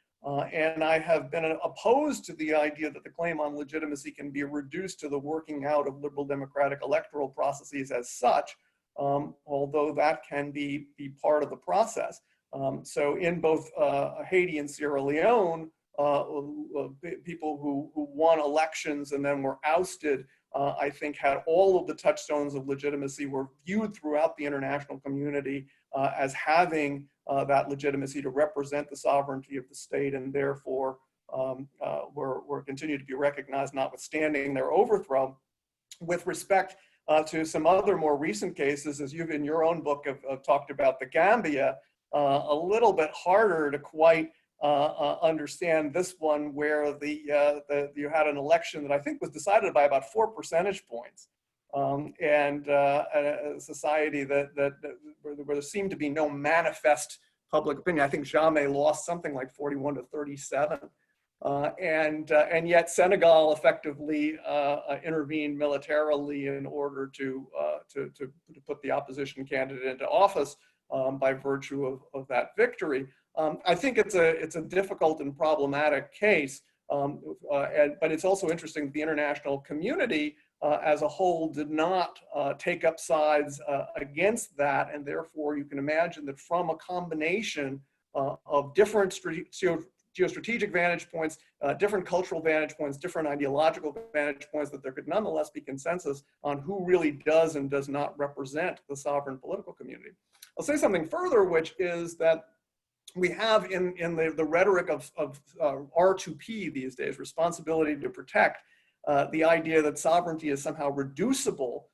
And I have been opposed to the idea that the claim on legitimacy can be reduced to the working out of liberal democratic electoral processes as such, although that can be part of the process. So in both Haiti and Sierra Leone, people who won elections and then were ousted, I think had all of the touchstones of legitimacy, were viewed throughout the international community as having that legitimacy to represent the sovereignty of the state, and therefore were continued to be recognized notwithstanding their overthrow. With respect to some other more recent cases, as you've in your own book have talked about the Gambia, a little bit harder to quite understand this one, where you had an election that I think was decided by about 4 percentage points, and a society where there seemed to be no manifest public opinion. I think Jammeh lost something like 41 to 37, and yet Senegal effectively intervened militarily in order to put the opposition candidate into office by virtue of that victory. I think it's a difficult and problematic case, but it's also interesting that the international community as a whole did not take up sides against that, and therefore you can imagine that from a combination of different geostrategic vantage points, different cultural vantage points, different ideological vantage points, that there could nonetheless be consensus on who really does and does not represent the sovereign political community. I'll say something further, which is that we have in the rhetoric of R2P these days, responsibility to protect, the idea that sovereignty is somehow reducible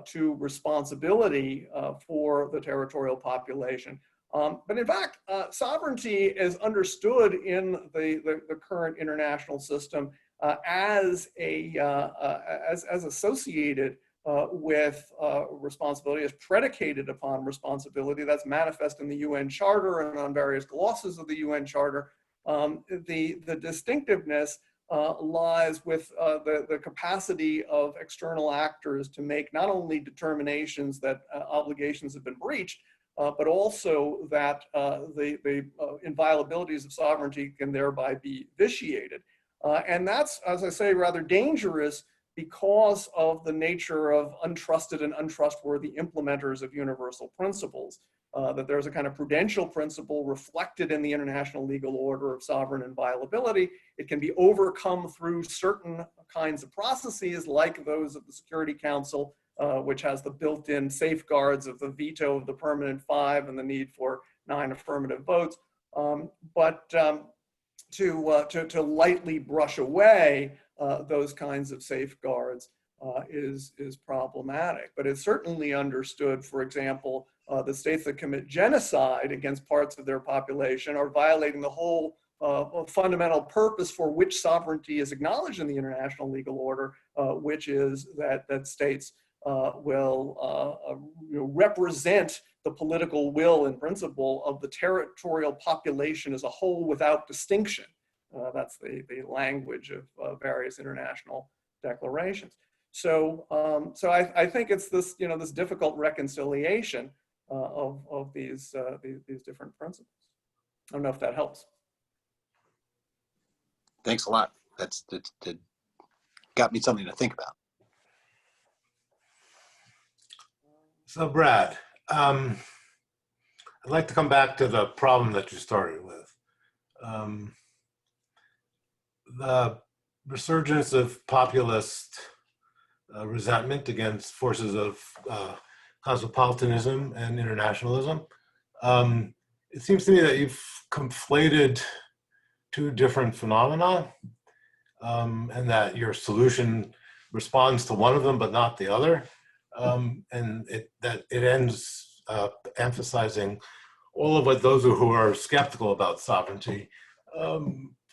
to responsibility for the territorial population. But in fact, sovereignty is understood in the current international system as associated with responsibility, is predicated upon responsibility. That's manifest in the UN Charter and on various glosses of the UN Charter. The distinctiveness lies with the capacity of external actors to make not only determinations that obligations have been breached, but also that the inviolabilities of sovereignty can thereby be vitiated. And that's, as I say, rather dangerous because of the nature of untrusted and untrustworthy implementers of universal principles, that there's a kind of prudential principle reflected in the international legal order of sovereign inviolability. It can be overcome through certain kinds of processes like those of the Security Council, which has the built-in safeguards of the veto of the permanent 5 and the need for 9 affirmative votes. But to lightly brush away those kinds of safeguards is problematic. But it's certainly understood, for example, the states that commit genocide against parts of their population are violating the whole fundamental purpose for which sovereignty is acknowledged in the international legal order, which is that states will represent the political will and principle of the territorial population as a whole without distinction. That's the language of various international declarations. So I think it's this this difficult reconciliation of these different principles. I don't know if that helps. Thanks a lot. got me something to think about. So Brad, I'd like to come back to the problem that you started with. The resurgence of populist resentment against forces of cosmopolitanism and internationalism. It seems to me that you've conflated two different phenomena, and that your solution responds to one of them but not the other, and that it ends emphasizing all of what those who are skeptical about sovereignty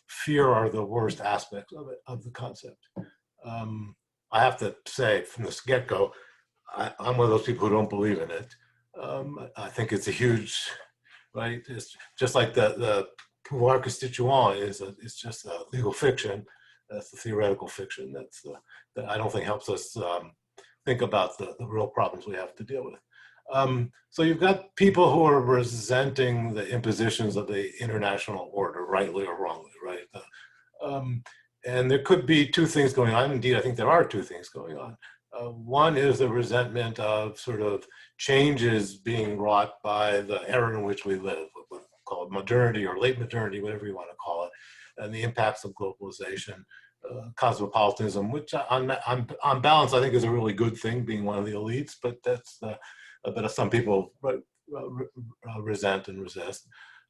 fear are the worst aspects of it, of the concept. I have to say from the get-go, I'm one of those people who don't believe in it. I think it's a huge, right? It's just like the pouvoir constituant is just a legal fiction. That's the theoretical fiction. That I don't think helps us think about the real problems we have to deal with. So you've got people who are resenting the impositions of the international order, rightly or wrongly, right? And there could be two things going on. Indeed, I think there are two things going on. One is the resentment of sort of changes being wrought by the era in which we live, what we call it modernity or late modernity, whatever you want to call it, and the impacts of globalization, cosmopolitanism, which on balance, I think is a really good thing, being one of the elites, but that's but some people resent and resist.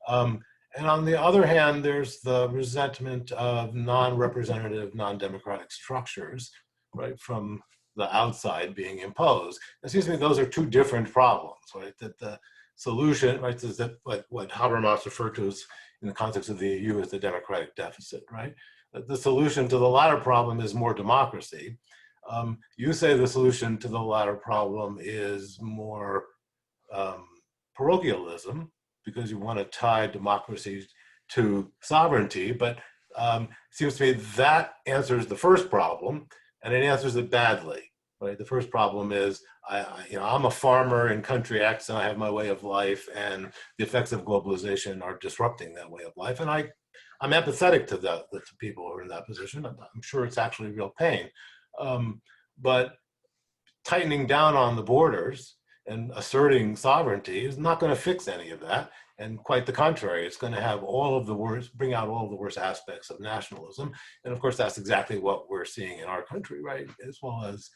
And on the other hand, there's the resentment of non-representative, non-democratic structures, right, from the outside being imposed. It seems to me those are two different problems, right? That the solution, right, is that what Habermas referred to as, in the context of the EU, as the democratic deficit, right? The solution to the latter problem is more democracy. You say the solution to the latter problem is more parochialism, because you want to tie democracy to sovereignty, but it seems to me that answers the first problem, and it answers it badly, right? The first problem is, I'm a farmer in country X, and I have my way of life, and the effects of globalization are disrupting that way of life, and I'm empathetic to the people who are in that position. I'm sure it's actually real pain, but tightening down on the borders and asserting sovereignty is not going to fix any of that. And quite the contrary, it's going to have bring out all of the worst aspects of nationalism. And of course, that's exactly what we're seeing in our country, right? As well as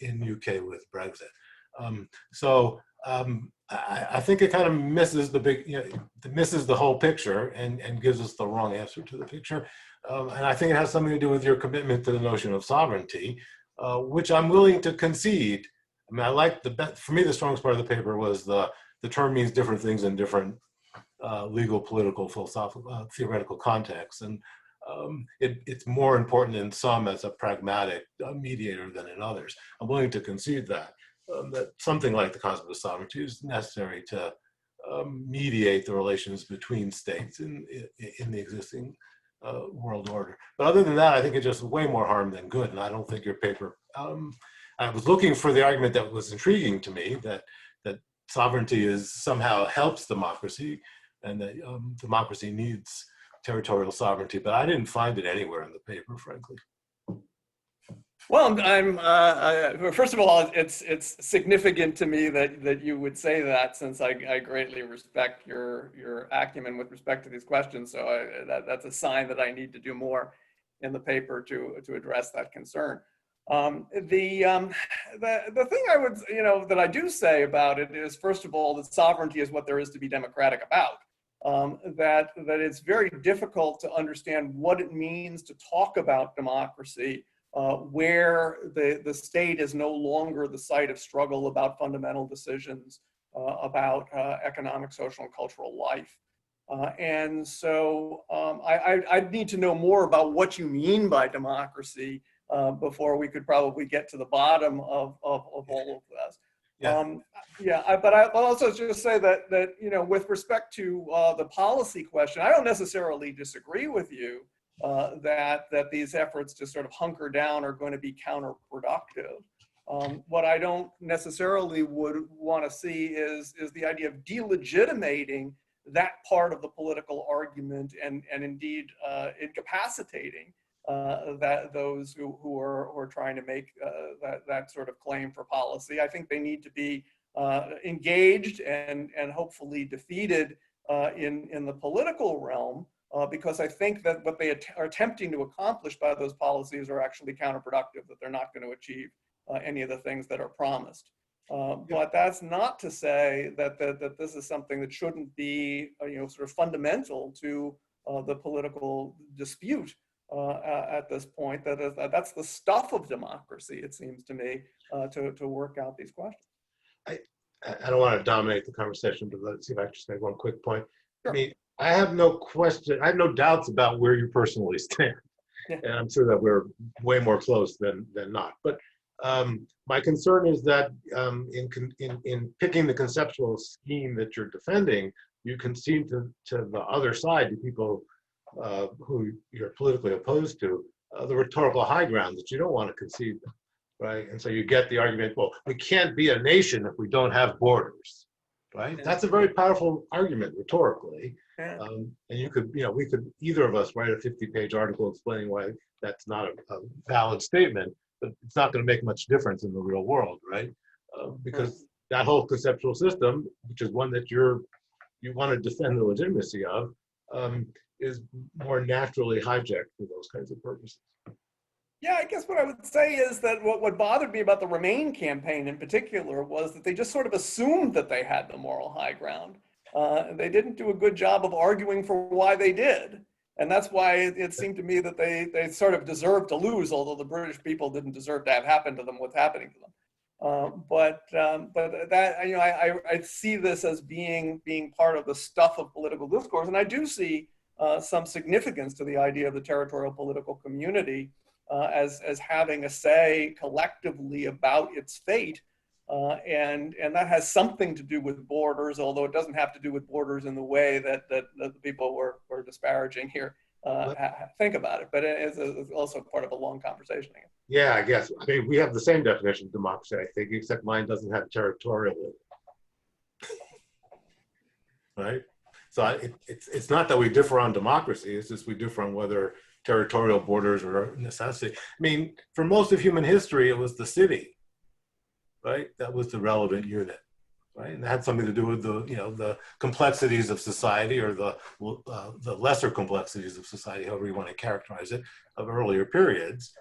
in UK with Brexit. I think it kind of misses misses the whole picture and gives us the wrong answer to the picture. And I think it has something to do with your commitment to the notion of sovereignty, which I'm willing to concede. I mean, I like for me, the strongest part of the paper was the term means different things in different legal, political, philosophical, theoretical contexts. And it's more important in some as a pragmatic mediator than in others. I'm willing to concede that something like the concept of sovereignty is necessary to mediate the relations between states in the existing world order. But other than that, I think it's just way more harm than good. And I don't think your paper, I was looking for the argument that was intriguing to me, that sovereignty somehow helps democracy, and that democracy needs territorial sovereignty, but I didn't find it anywhere in the paper, frankly. Well, first of all, it's significant to me that you would say that, since I greatly respect your acumen with respect to these questions. So that's a sign that I need to do more in the paper to address that concern. The thing I would, that I do say about it is, first of all, that sovereignty is what there is to be democratic about. That it's very difficult to understand what it means to talk about democracy where the state is no longer the site of struggle about fundamental decisions about economic, social, and cultural life. And so I'd need to know more about what you mean by democracy before we could probably get to the bottom of all of this. But I'll also just say that with respect to the policy question, I don't necessarily disagree with you that these efforts to sort of hunker down are going to be counterproductive. What I don't necessarily would want to see is the idea of delegitimating that part of the political argument and indeed incapacitating that those who are trying to make that sort of claim for policy. I think they need to be engaged and hopefully defeated in the political realm, because I think that what they are attempting to accomplish by those policies are actually counterproductive, that they're not going to achieve any of the things that are promised. But that's not to say that this is something that shouldn't be sort of fundamental to the political dispute at this point. That's the stuff of democracy, it seems to me, to work out these questions. I don't want to dominate the conversation, but let's see if I can just make one quick point. Sure. I mean, I have no question, I have no doubts about where you personally stand. Yeah. And I'm sure that we're way more close than not. But my concern is that in picking the conceptual scheme that you're defending, you concede to the other side, to people who you're politically opposed to, the rhetorical high ground that you don't want to concede them, right? And so you get the argument, well, we can't be a nation if we don't have borders, right? Yeah. That's a very powerful argument rhetorically. Yeah. And you could, we could, either of us write a 50-page article explaining why that's not a valid statement, but it's not going to make much difference in the real world, right? Because that whole conceptual system, which is one that you want to defend the legitimacy of, is more naturally hijacked for those kinds of purposes. Yeah, I guess what I would say is that what bothered me about the Remain campaign in particular was that they just sort of assumed that they had the moral high ground. They didn't do a good job of arguing for why they did. And that's why it seemed to me that they sort of deserved to lose, although the British people didn't deserve to have happened to them what's happening to them. But that, I see this as being part of the stuff of political discourse. And I do see some significance to the idea of the territorial political community as having a say collectively about its fate. And that has something to do with borders, although it doesn't have to do with borders in the way that the people were disparaging here think about it. But it's also part of a long conversation. Yeah, I guess. I mean, we have the same definition of democracy, I think, except mine doesn't have territorial in it. Right? So it's not that we differ on democracy, it's just we differ on whether territorial borders are a necessity. I mean, for most of human history, it was the city, right? That was the relevant unit, right? And it had something to do with the complexities of society, or the lesser complexities of society, however you want to characterize it, of earlier periods.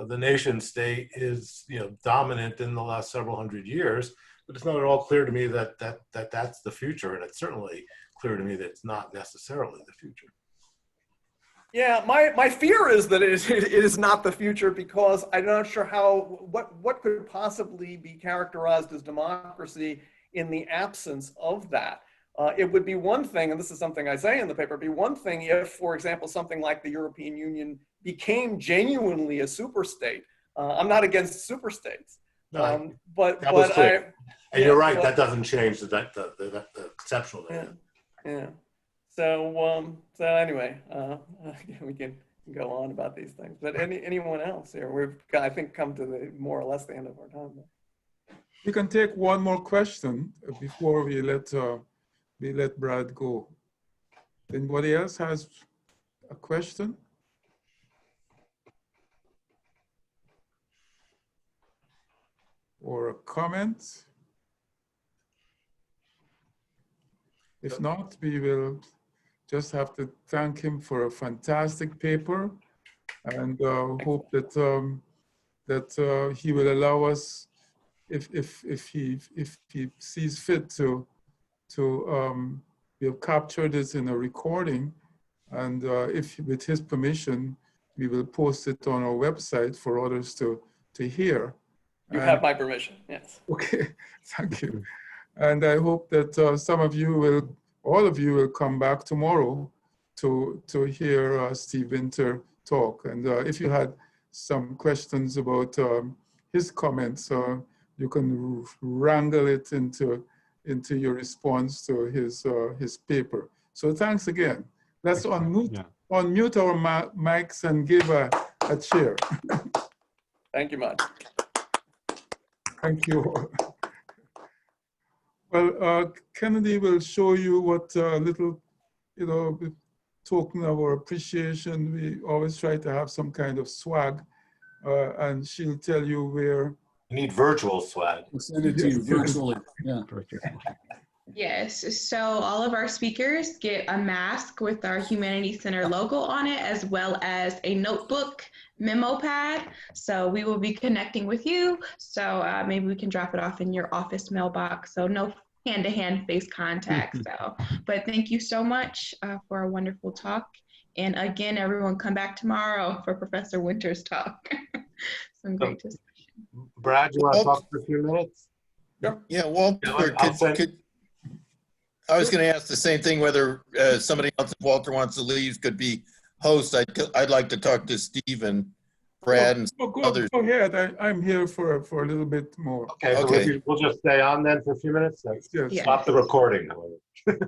The nation state is dominant in the last several hundred years, but it's not at all clear to me that that's the future, and it's certainly clear to me that it's not necessarily the future. Yeah, my fear is that it is not the future, because I'm not sure what could possibly be characterized as democracy in the absence of that. It would be one thing, and this is something I say in the paper, it'd be one thing if, for example, something like the European Union became genuinely a superstate. I'm not against superstates, but that was clear. And you're right, but, that doesn't change the conceptual. Yeah. So anyway, we can go on about these things. But anyone else here? We've I think come to more or less the end of our time. We can take one more question before we let Brad go. Anybody else has a question? Or a comment? If not, we will just have to thank him for a fantastic paper, and hope that he will allow us, if he sees fit, to we'll capture this in a recording, and if with his permission, we will post it on our website for others to hear. You have my permission, yes. Okay, thank you. And I hope that all of you will come back tomorrow to hear Steve Winter talk. And if you had some questions about his comments, you can wrangle it into your response to his paper. So thanks again. Let's unmute our mics and give a cheer. Thank you much. Thank you. Well, Kennedy will show you what little, token of our appreciation, we always try to have some kind of swag, and she'll tell you where. You need virtual swag. We'll send it to you virtually. Yeah. Yes, so all of our speakers get a mask with our Humanity Center logo on it, as well as a notebook memo pad. So we will be connecting with you. So maybe we can drop it off in your office mailbox. So no hand-to-hand face contact. So, but thank you so much for a wonderful talk. And again, everyone come back tomorrow for Professor Winter's talk. Some great discussion. Brad, you want to talk for a few minutes? Yeah, Walter, I was going to ask the same thing, whether somebody else, if Walter wants to leave, could be host. I'd like to talk to Steve and Brad and others. Go ahead. I'm here for a little bit more. Okay, so Okay. we'll just stay on then for a few minutes. Yes. Yeah. Stop the recording. Take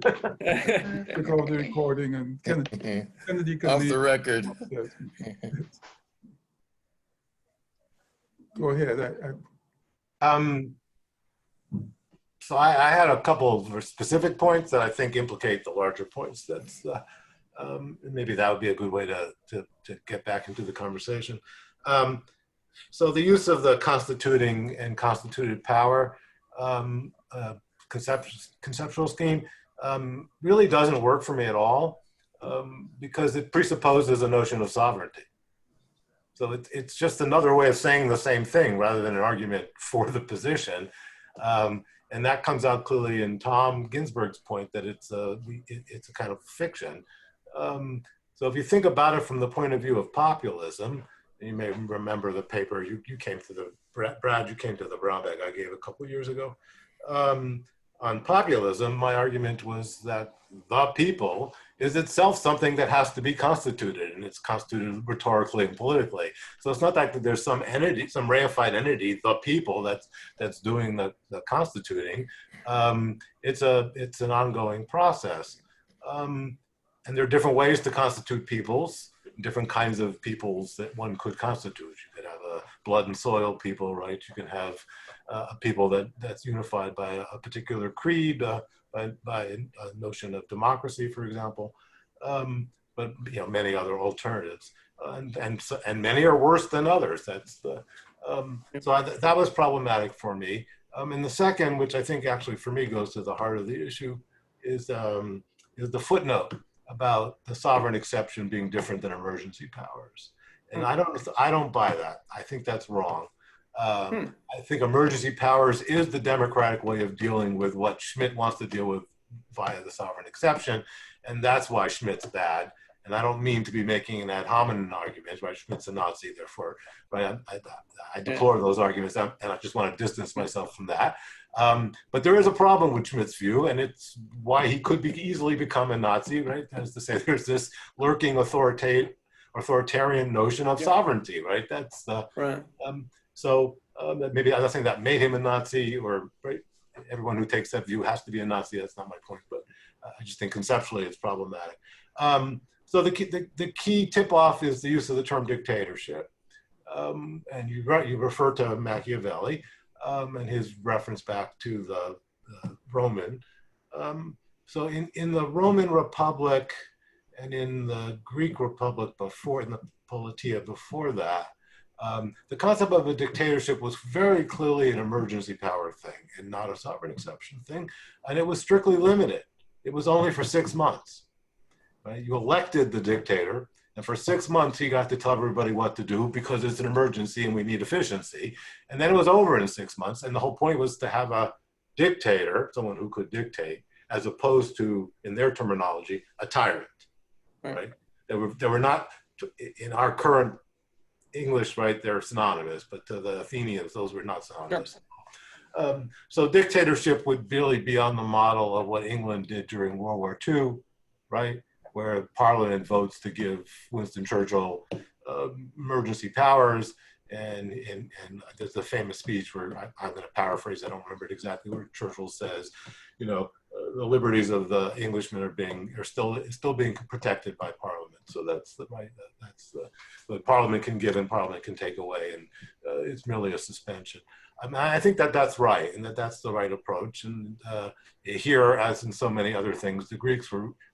off the recording, and Kennedy can Off leave. the record. Yes. Go ahead. So I had a couple of specific points that I think implicate the larger points. That's maybe that would be a good way to get back into the conversation. So the use of the constituting and constituted power conceptual scheme really doesn't work for me at all, because it presupposes a notion of sovereignty. So it's just another way of saying the same thing rather than an argument for the position. And that comes out clearly in Tom Ginsburg's point that it's a kind of fiction. So if you think about it from the point of view of populism, you may remember the paper you came to the, Brad, you came to the brown bag I gave a couple of years ago. On populism, my argument was that the people is itself something that has to be constituted, and it's constituted rhetorically and politically. So it's not like there's some entity, some reified entity, the people, that's doing the constituting. It's an ongoing process. And there are different ways to constitute peoples, different kinds of peoples that one could constitute. You could have a blood and soil people, right? You can have a people that's unified by a particular creed, by a notion of democracy, for example, but many other alternatives, and many are worse than others. That's the that was problematic for me. And the second, which I think actually for me goes to the heart of the issue, is the footnote about the sovereign exception being different than emergency powers. And I don't buy that. I think that's wrong. I think emergency powers is the democratic way of dealing with what Schmitt wants to deal with via the sovereign exception. And that's why Schmitt's bad. And I don't mean to be making an ad hominem argument, right? Schmitt's a Nazi, therefore, right? I deplore those arguments, and I just want to distance myself from that. But there is a problem with Schmitt's view, and it's why he could easily become a Nazi, right? That is to say, there's this lurking authoritarian notion of sovereignty, right? That's the Right. Maybe I'm not saying that made him a Nazi, or right, everyone who takes that view has to be a Nazi. That's not my point, but I just think conceptually it's problematic. So the key tip-off is the use of the term dictatorship. And you refer to Machiavelli and his reference back to the Roman. So in the Roman Republic and in the Greek Republic before, in the Politia before that, the concept of a dictatorship was very clearly an emergency power thing and not a sovereign exception thing. And it was strictly limited. It was only for 6 months. Right? You elected the dictator, and for 6 months he got to tell everybody what to do because it's an emergency and we need efficiency. And then it was over in 6 months. And the whole point was to have a dictator, someone who could dictate, as opposed to, in their terminology, a tyrant. Right? They were not, in our current English, right, they're synonymous, but to the Athenians, those were not synonymous. So dictatorship would really be on the model of what England did during World War II, right, where Parliament votes to give Winston Churchill emergency powers. And there's a famous speech where I'm going to paraphrase, I don't remember it exactly, where Churchill says, the liberties of the Englishmen are still being protected by Parliament. So that's the Parliament can give and Parliament can take away, and it's merely a suspension. I think that that's right, and that that's the right approach. And here, as in so many other things, the Greeks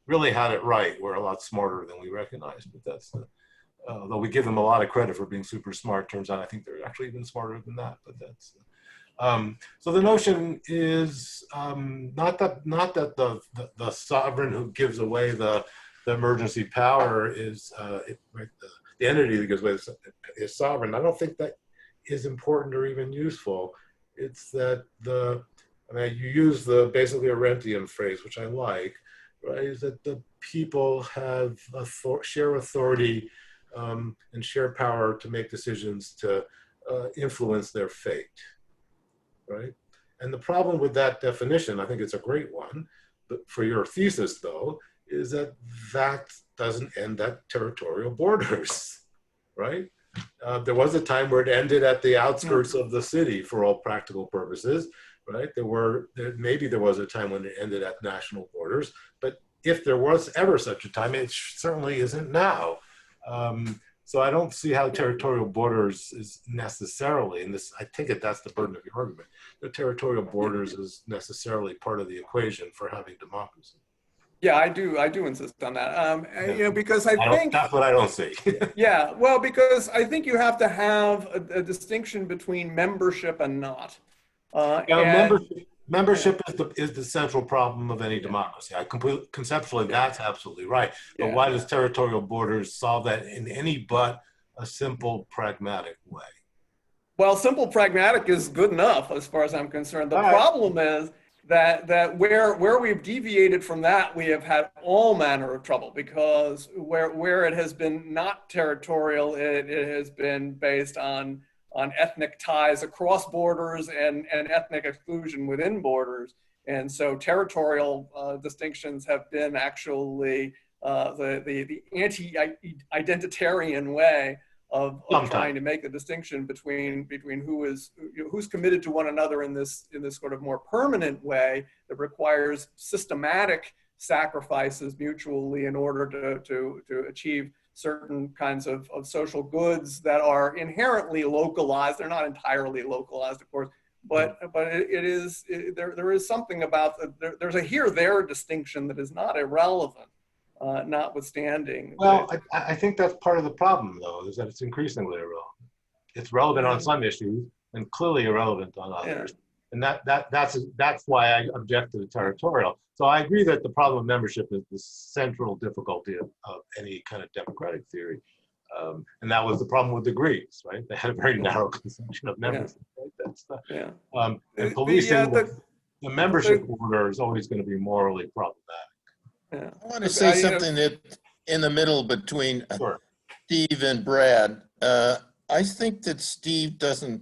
really had it right. We're a lot smarter than we recognize, but that's although we give them a lot of credit for being super smart, turns out I think they're actually even smarter than that. But that's so the notion is not that the sovereign who gives away the emergency power is the entity that gives away is sovereign. I don't think that is important or even useful. It's that you use basically a Arendtian phrase, which I like, right? Is that the people have share authority and share power to make decisions to influence their fate, right? And the problem with that definition, I think it's a great one, but for your thesis though, is that doesn't end at territorial borders, right? There was a time where it ended at the outskirts of the city for all practical purposes, right? Maybe there was a time when it ended at national borders, but if there was ever such a time, it certainly isn't now. So I don't see how territorial borders is necessarily, and I think that's the burden of your argument, the territorial borders is necessarily part of the equation for having democracy. Yeah, I do insist on that. Because I think that's what I don't see. Yeah, well, because I think you have to have a distinction between membership and not. Membership is the central problem of any democracy. Conceptually, that's absolutely right. But why does territorial borders solve that in any but a simple pragmatic way? Well, simple pragmatic is good enough as far as I'm concerned. The problem is that where we've deviated from that, we have had all manner of trouble, because where it has been not territorial, it has been based on ethnic ties across borders and ethnic exclusion within borders. And so territorial distinctions have been actually the anti-identitarian way of trying to make the distinction between who's committed to one another in this sort of more permanent way that requires systematic sacrifices mutually in order to achieve certain kinds of social goods that are inherently localized. They're not entirely localized, of course, but there is something about there's a here-there distinction that is not irrelevant. Notwithstanding. Well, I think that's part of the problem, though, is that it's increasingly irrelevant. It's relevant on some issues and clearly irrelevant on others. And that's why I object to the territorial. So I agree that the problem of membership is the central difficulty of any kind of democratic theory. And that was the problem with the Greeks, right? They had a very narrow conception of membership. Right? And policing the membership order is always going to be morally problematic. I want to say something that in the middle between Steve and Brad. I think that Steve doesn't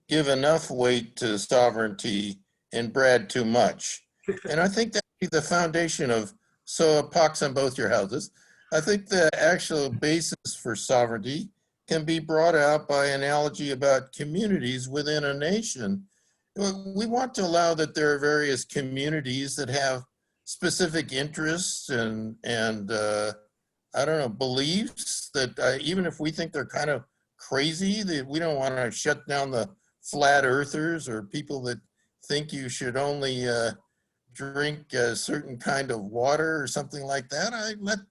give enough weight to sovereignty and Brad too much. And I think that'd be the foundation of, so a pox on both your houses. I think the actual basis for sovereignty can be brought out by analogy about communities within a nation. We want to allow that there are various communities that have specific interests and I don't know, beliefs that even if we think they're kind of crazy, that we don't want to shut down the flat earthers or people that think you should only drink a certain kind of water or something like that.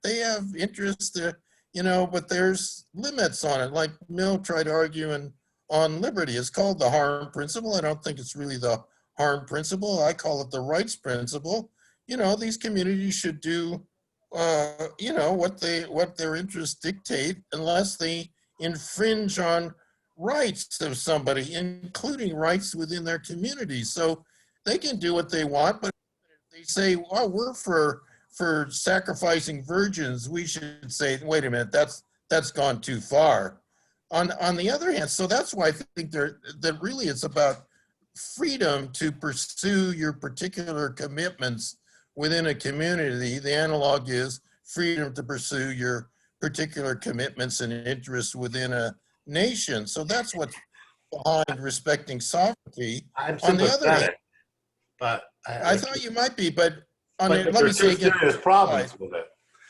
They have interests there, but there's limits on it. Like Mill tried arguing on liberty. It's called the harm principle. I don't think it's really the harm principle. I call it the rights principle. These communities should do, what their interests dictate, unless they infringe on rights of somebody, including rights within their community. So they can do what they want, but if they say, well, we're for sacrificing virgins, we should say, wait a minute, that's gone too far. On the other hand, so that's why I think that really it's about freedom to pursue your particular commitments within a community. The analog is freedom to pursue your particular commitments and interests within a nation. So that's what's behind respecting sovereignty. I'm on the other hand, but I thought you might be, but let me there's say again, serious problems with it.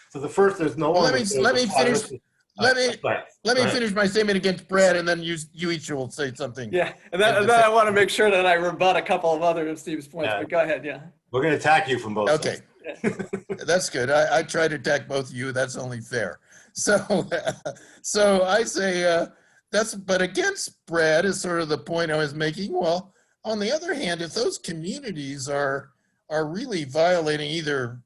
So the first, there's no. Well, let me finish. let me Go ahead. let Go me ahead. finish my statement against Brad, and then you each will say something. Yeah, and then I want to make sure that I rebut a couple of other of Steve's points, Yeah. but go ahead, yeah. We're going to attack you from both Okay, sides. that's good. I try to attack both of you. That's only fair. So, so I say but against Brad is sort of the point I was making. Well, on the other hand, if those communities are really violating either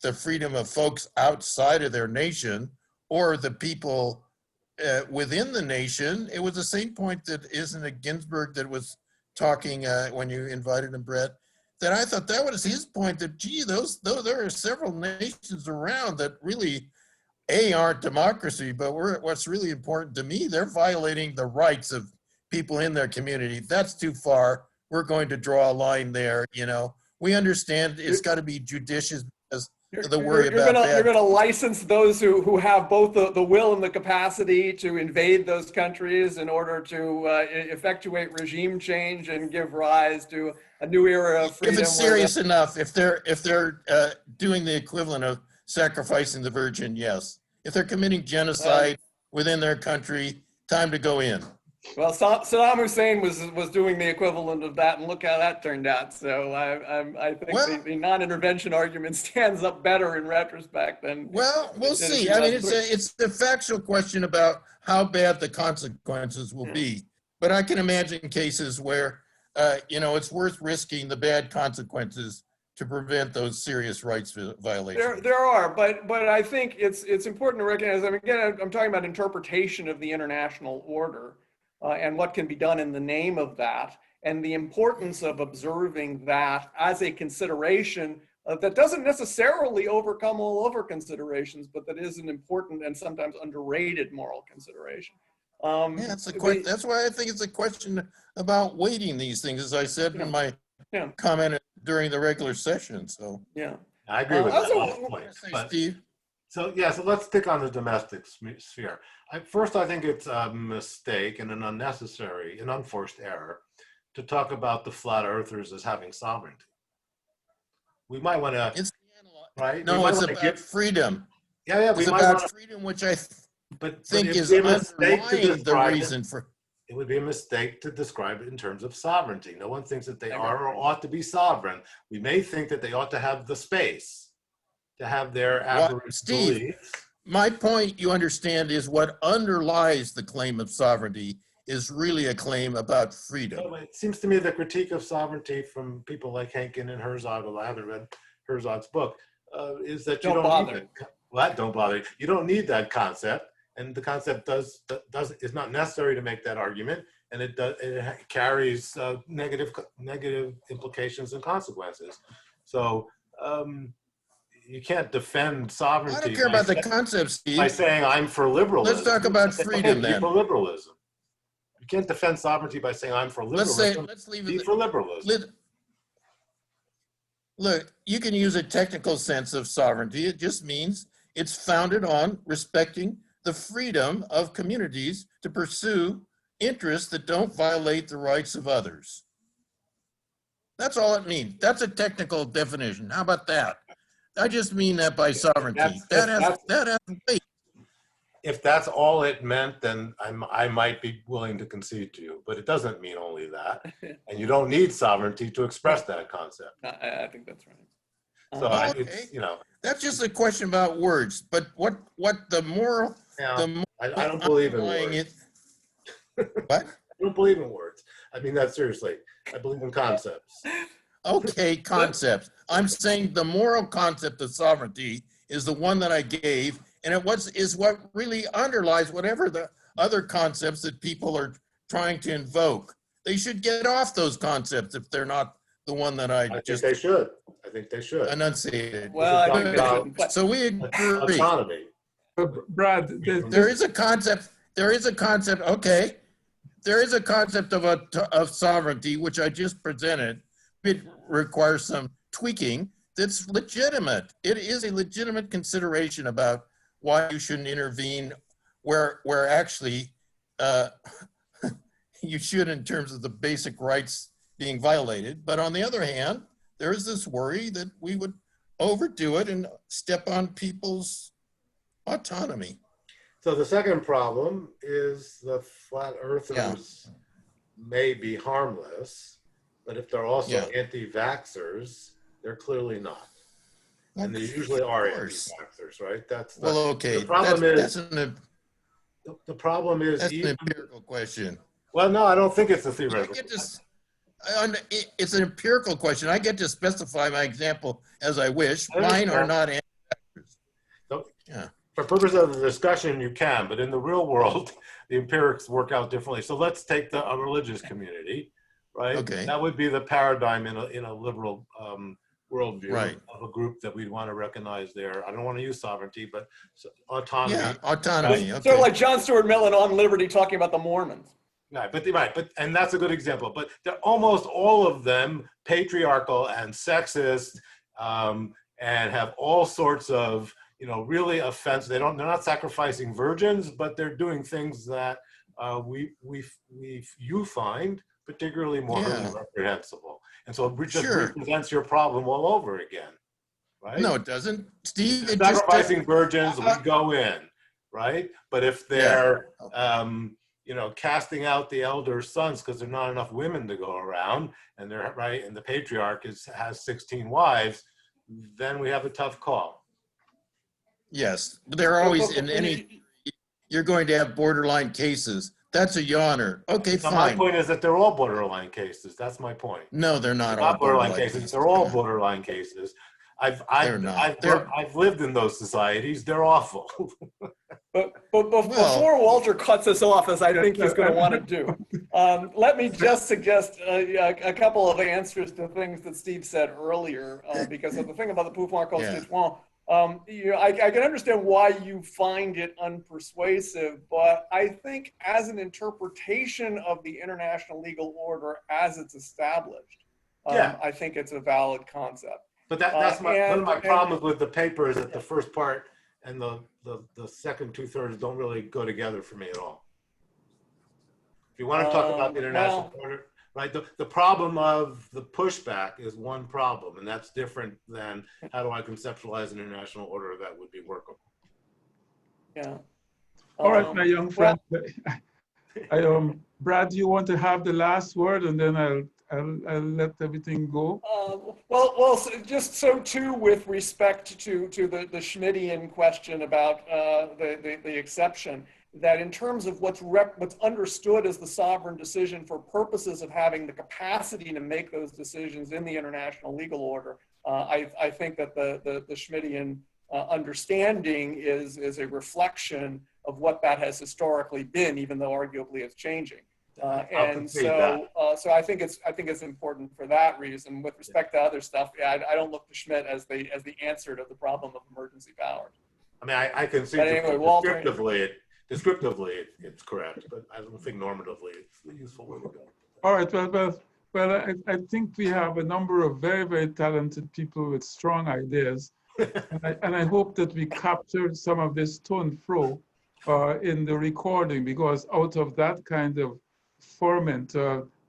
the freedom of folks outside of their nation or the people within the nation, it was the same point that isn't it Ginsburg that was talking when you invited him, Brett, that I thought that was his point that, gee, there are several nations around that really, aren't democracy, but what's really important to me, they're violating the rights of people in their community. That's too far. We're going to draw a line there, you know. We understand it's got to be judicious because of the worry about that. You're gonna license those who have both the will and the capacity to invade those countries in order to effectuate regime change and give rise to a new era of freedom. If it's serious enough, if they're doing the equivalent of sacrificing the virgin, yes. If they're committing genocide within their country, time to go in. Well, Saddam Hussein was doing the equivalent of that, and look how that turned out. So I think the non-intervention argument stands up better in retrospect than. Well, we'll see. I mean, it's the factual question about how bad the consequences will be. But I can imagine cases where, it's worth risking the bad consequences to prevent those serious rights violations. There are, but I think it's important to recognize. I mean, again, I'm talking about interpretation of the international order. And what can be done in the name of that, and the importance of observing that as a consideration that doesn't necessarily overcome all other considerations, but that is an important and sometimes underrated moral consideration. That's why I think it's a question about weighting these things, as I said in my comment during the regular session. So yeah, I agree with that last point. Steve. So let's stick on the domestic sphere. First, I think it's a mistake and an unnecessary and unforced error to talk about the flat earthers as having sovereignty. We might want to, right? No, it's about freedom. Yeah, it's about freedom, which I think is underlying the reason for. It would be a mistake to describe it in terms of sovereignty. No one thinks that they are or ought to be sovereign. We may think that they ought to have the space to have their aberrant beliefs. My point, you understand, is what underlies the claim of sovereignty is really a claim about freedom. So it seems to me the critique of sovereignty from people like Henkin and Herzog, although I haven't read Herzog's book, is that you don't need that. Well, don't bother. You don't need that concept, and the concept is not necessary to make that argument, and it carries negative implications and consequences. So. You can't defend sovereignty. I don't care about the concept, Steve. By saying I'm for liberalism. Let's talk about freedom then. For liberalism. You can't defend sovereignty by saying I'm for liberalism. Let's leave it for liberalism. Look, you can use a technical sense of sovereignty. It just means it's founded on respecting the freedom of communities to pursue interests that don't violate the rights of others. That's all it means. That's a technical definition. How about that? I just mean that by sovereignty. That has weight. If that's all it meant, then I might be willing to concede to you, but it doesn't mean only that. And you don't need sovereignty to express that concept. I think that's right. So it's, that's just a question about words, but what the moral, I don't believe in words. What? I don't believe in words. I mean that seriously. I believe in concepts. Okay, concepts. I'm saying the moral concept of sovereignty is the one that I gave, and is what really underlies whatever the other concepts that people are trying to invoke. They should get off those concepts if they're not the one that I think they should. I think they should. Enunciated. Well, so we agree. Autonomy. Brad, there is a concept. Okay, there is a concept of sovereignty which I just presented. It requires some tweaking. That's legitimate. It is a legitimate consideration about why you shouldn't intervene where actually you should in terms of the basic rights being violated. But on the other hand, there is this worry that we would overdo it and step on people's autonomy. So the second problem is the flat earthers may be harmless, but if they're also anti-vaxxers, they're clearly not. And they usually are anti-vaxxers, right? That's the, Well, okay. the problem That's is, an the problem is That's even, an empirical question. well, no, I don't think it's a I theoretical. get to, it's an empirical question. I get to specify my example as I wish. Mine are not anti-vaxxers. So, Yeah. for purpose of the discussion, you can, but in the real world, the empirics work out differently. So let's take the religious community, right? Okay. That would be the paradigm in a liberal worldview Right. of a group that we'd want to recognize their, I don't want to use sovereignty, but autonomy. Yeah, autonomy. Sort Okay. of like John Stuart Mill on Liberty talking about the Mormons. Right, but and that's a good example. But they're almost all of them patriarchal and sexist, and have all sorts of really offensive. They're not sacrificing virgins, but they're doing things that you find particularly morally reprehensible. And so it just represents your problem all over again, right? No, it doesn't, Steve. It Sacrificing virgins, we go in, right? But if they're casting out the elder sons because there are not enough women to go around, and they're right, and the patriarch has 16 wives, then we have a tough call. Yes, but there are always in any. You're going to have borderline cases. That's a yawner. Okay, So fine. my point is that they're all borderline cases. That's my point. No, they're not They're all not borderline cases. They're all borderline cases. I've lived in those societies. They're awful. But before Walter cuts us off, as I think he's going to want to do, let me just suggest a couple of answers to things that Steve said earlier, because of the thing about the pouvoir constituant. I can understand why you find it unpersuasive, but I think as an interpretation of the international legal order as it's established, I think it's a valid concept. But that's one of my problems with the paper is that the first part and the second 2/3 don't really go together for me at all. If you want to talk about the international order, right? The problem of the pushback is one problem, and that's different than how do I conceptualize an international order that would be workable. Yeah. All right, my young friend. Brad, do you want to have the last word, and then I'll let everything go? Well, just so too with respect to the Schmittian question about the exception, that in terms of what's understood as the sovereign decision for purposes of having the capacity to make those decisions in the international legal order, I think that the Schmittian understanding is a reflection of what that has historically been, even though arguably it's changing. And so I think it's important for that reason. With respect to other stuff, I don't look to Schmitt as the answer to the problem of emergency powers. I mean, I can see descriptively it's correct, but I don't think normatively it's the useful way to go. All right. Well, I think we have a number of very, very talented people with strong ideas, and I hope that we captured some of this to and fro in the recording, because out of that kind of ferment,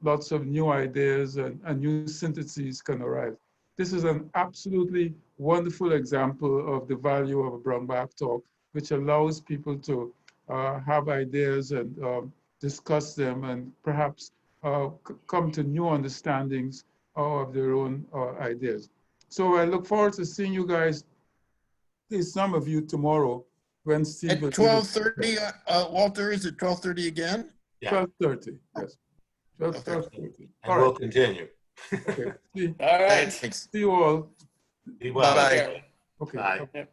lots of new ideas and new syntheses can arise. This is an absolutely wonderful example of the value of a brown bag talk, which allows people to have ideas and discuss them, and perhaps come to new understandings of their own ideas. So I look forward to seeing you guys, at least some of you, tomorrow when Steve. At 12:30, Walter, is it 12:30 again? Yeah. 12:30, yes. 12:30. And we'll continue. Okay. All right. Thanks. See you all. Be well. Bye-bye. Okay. Bye. Yep.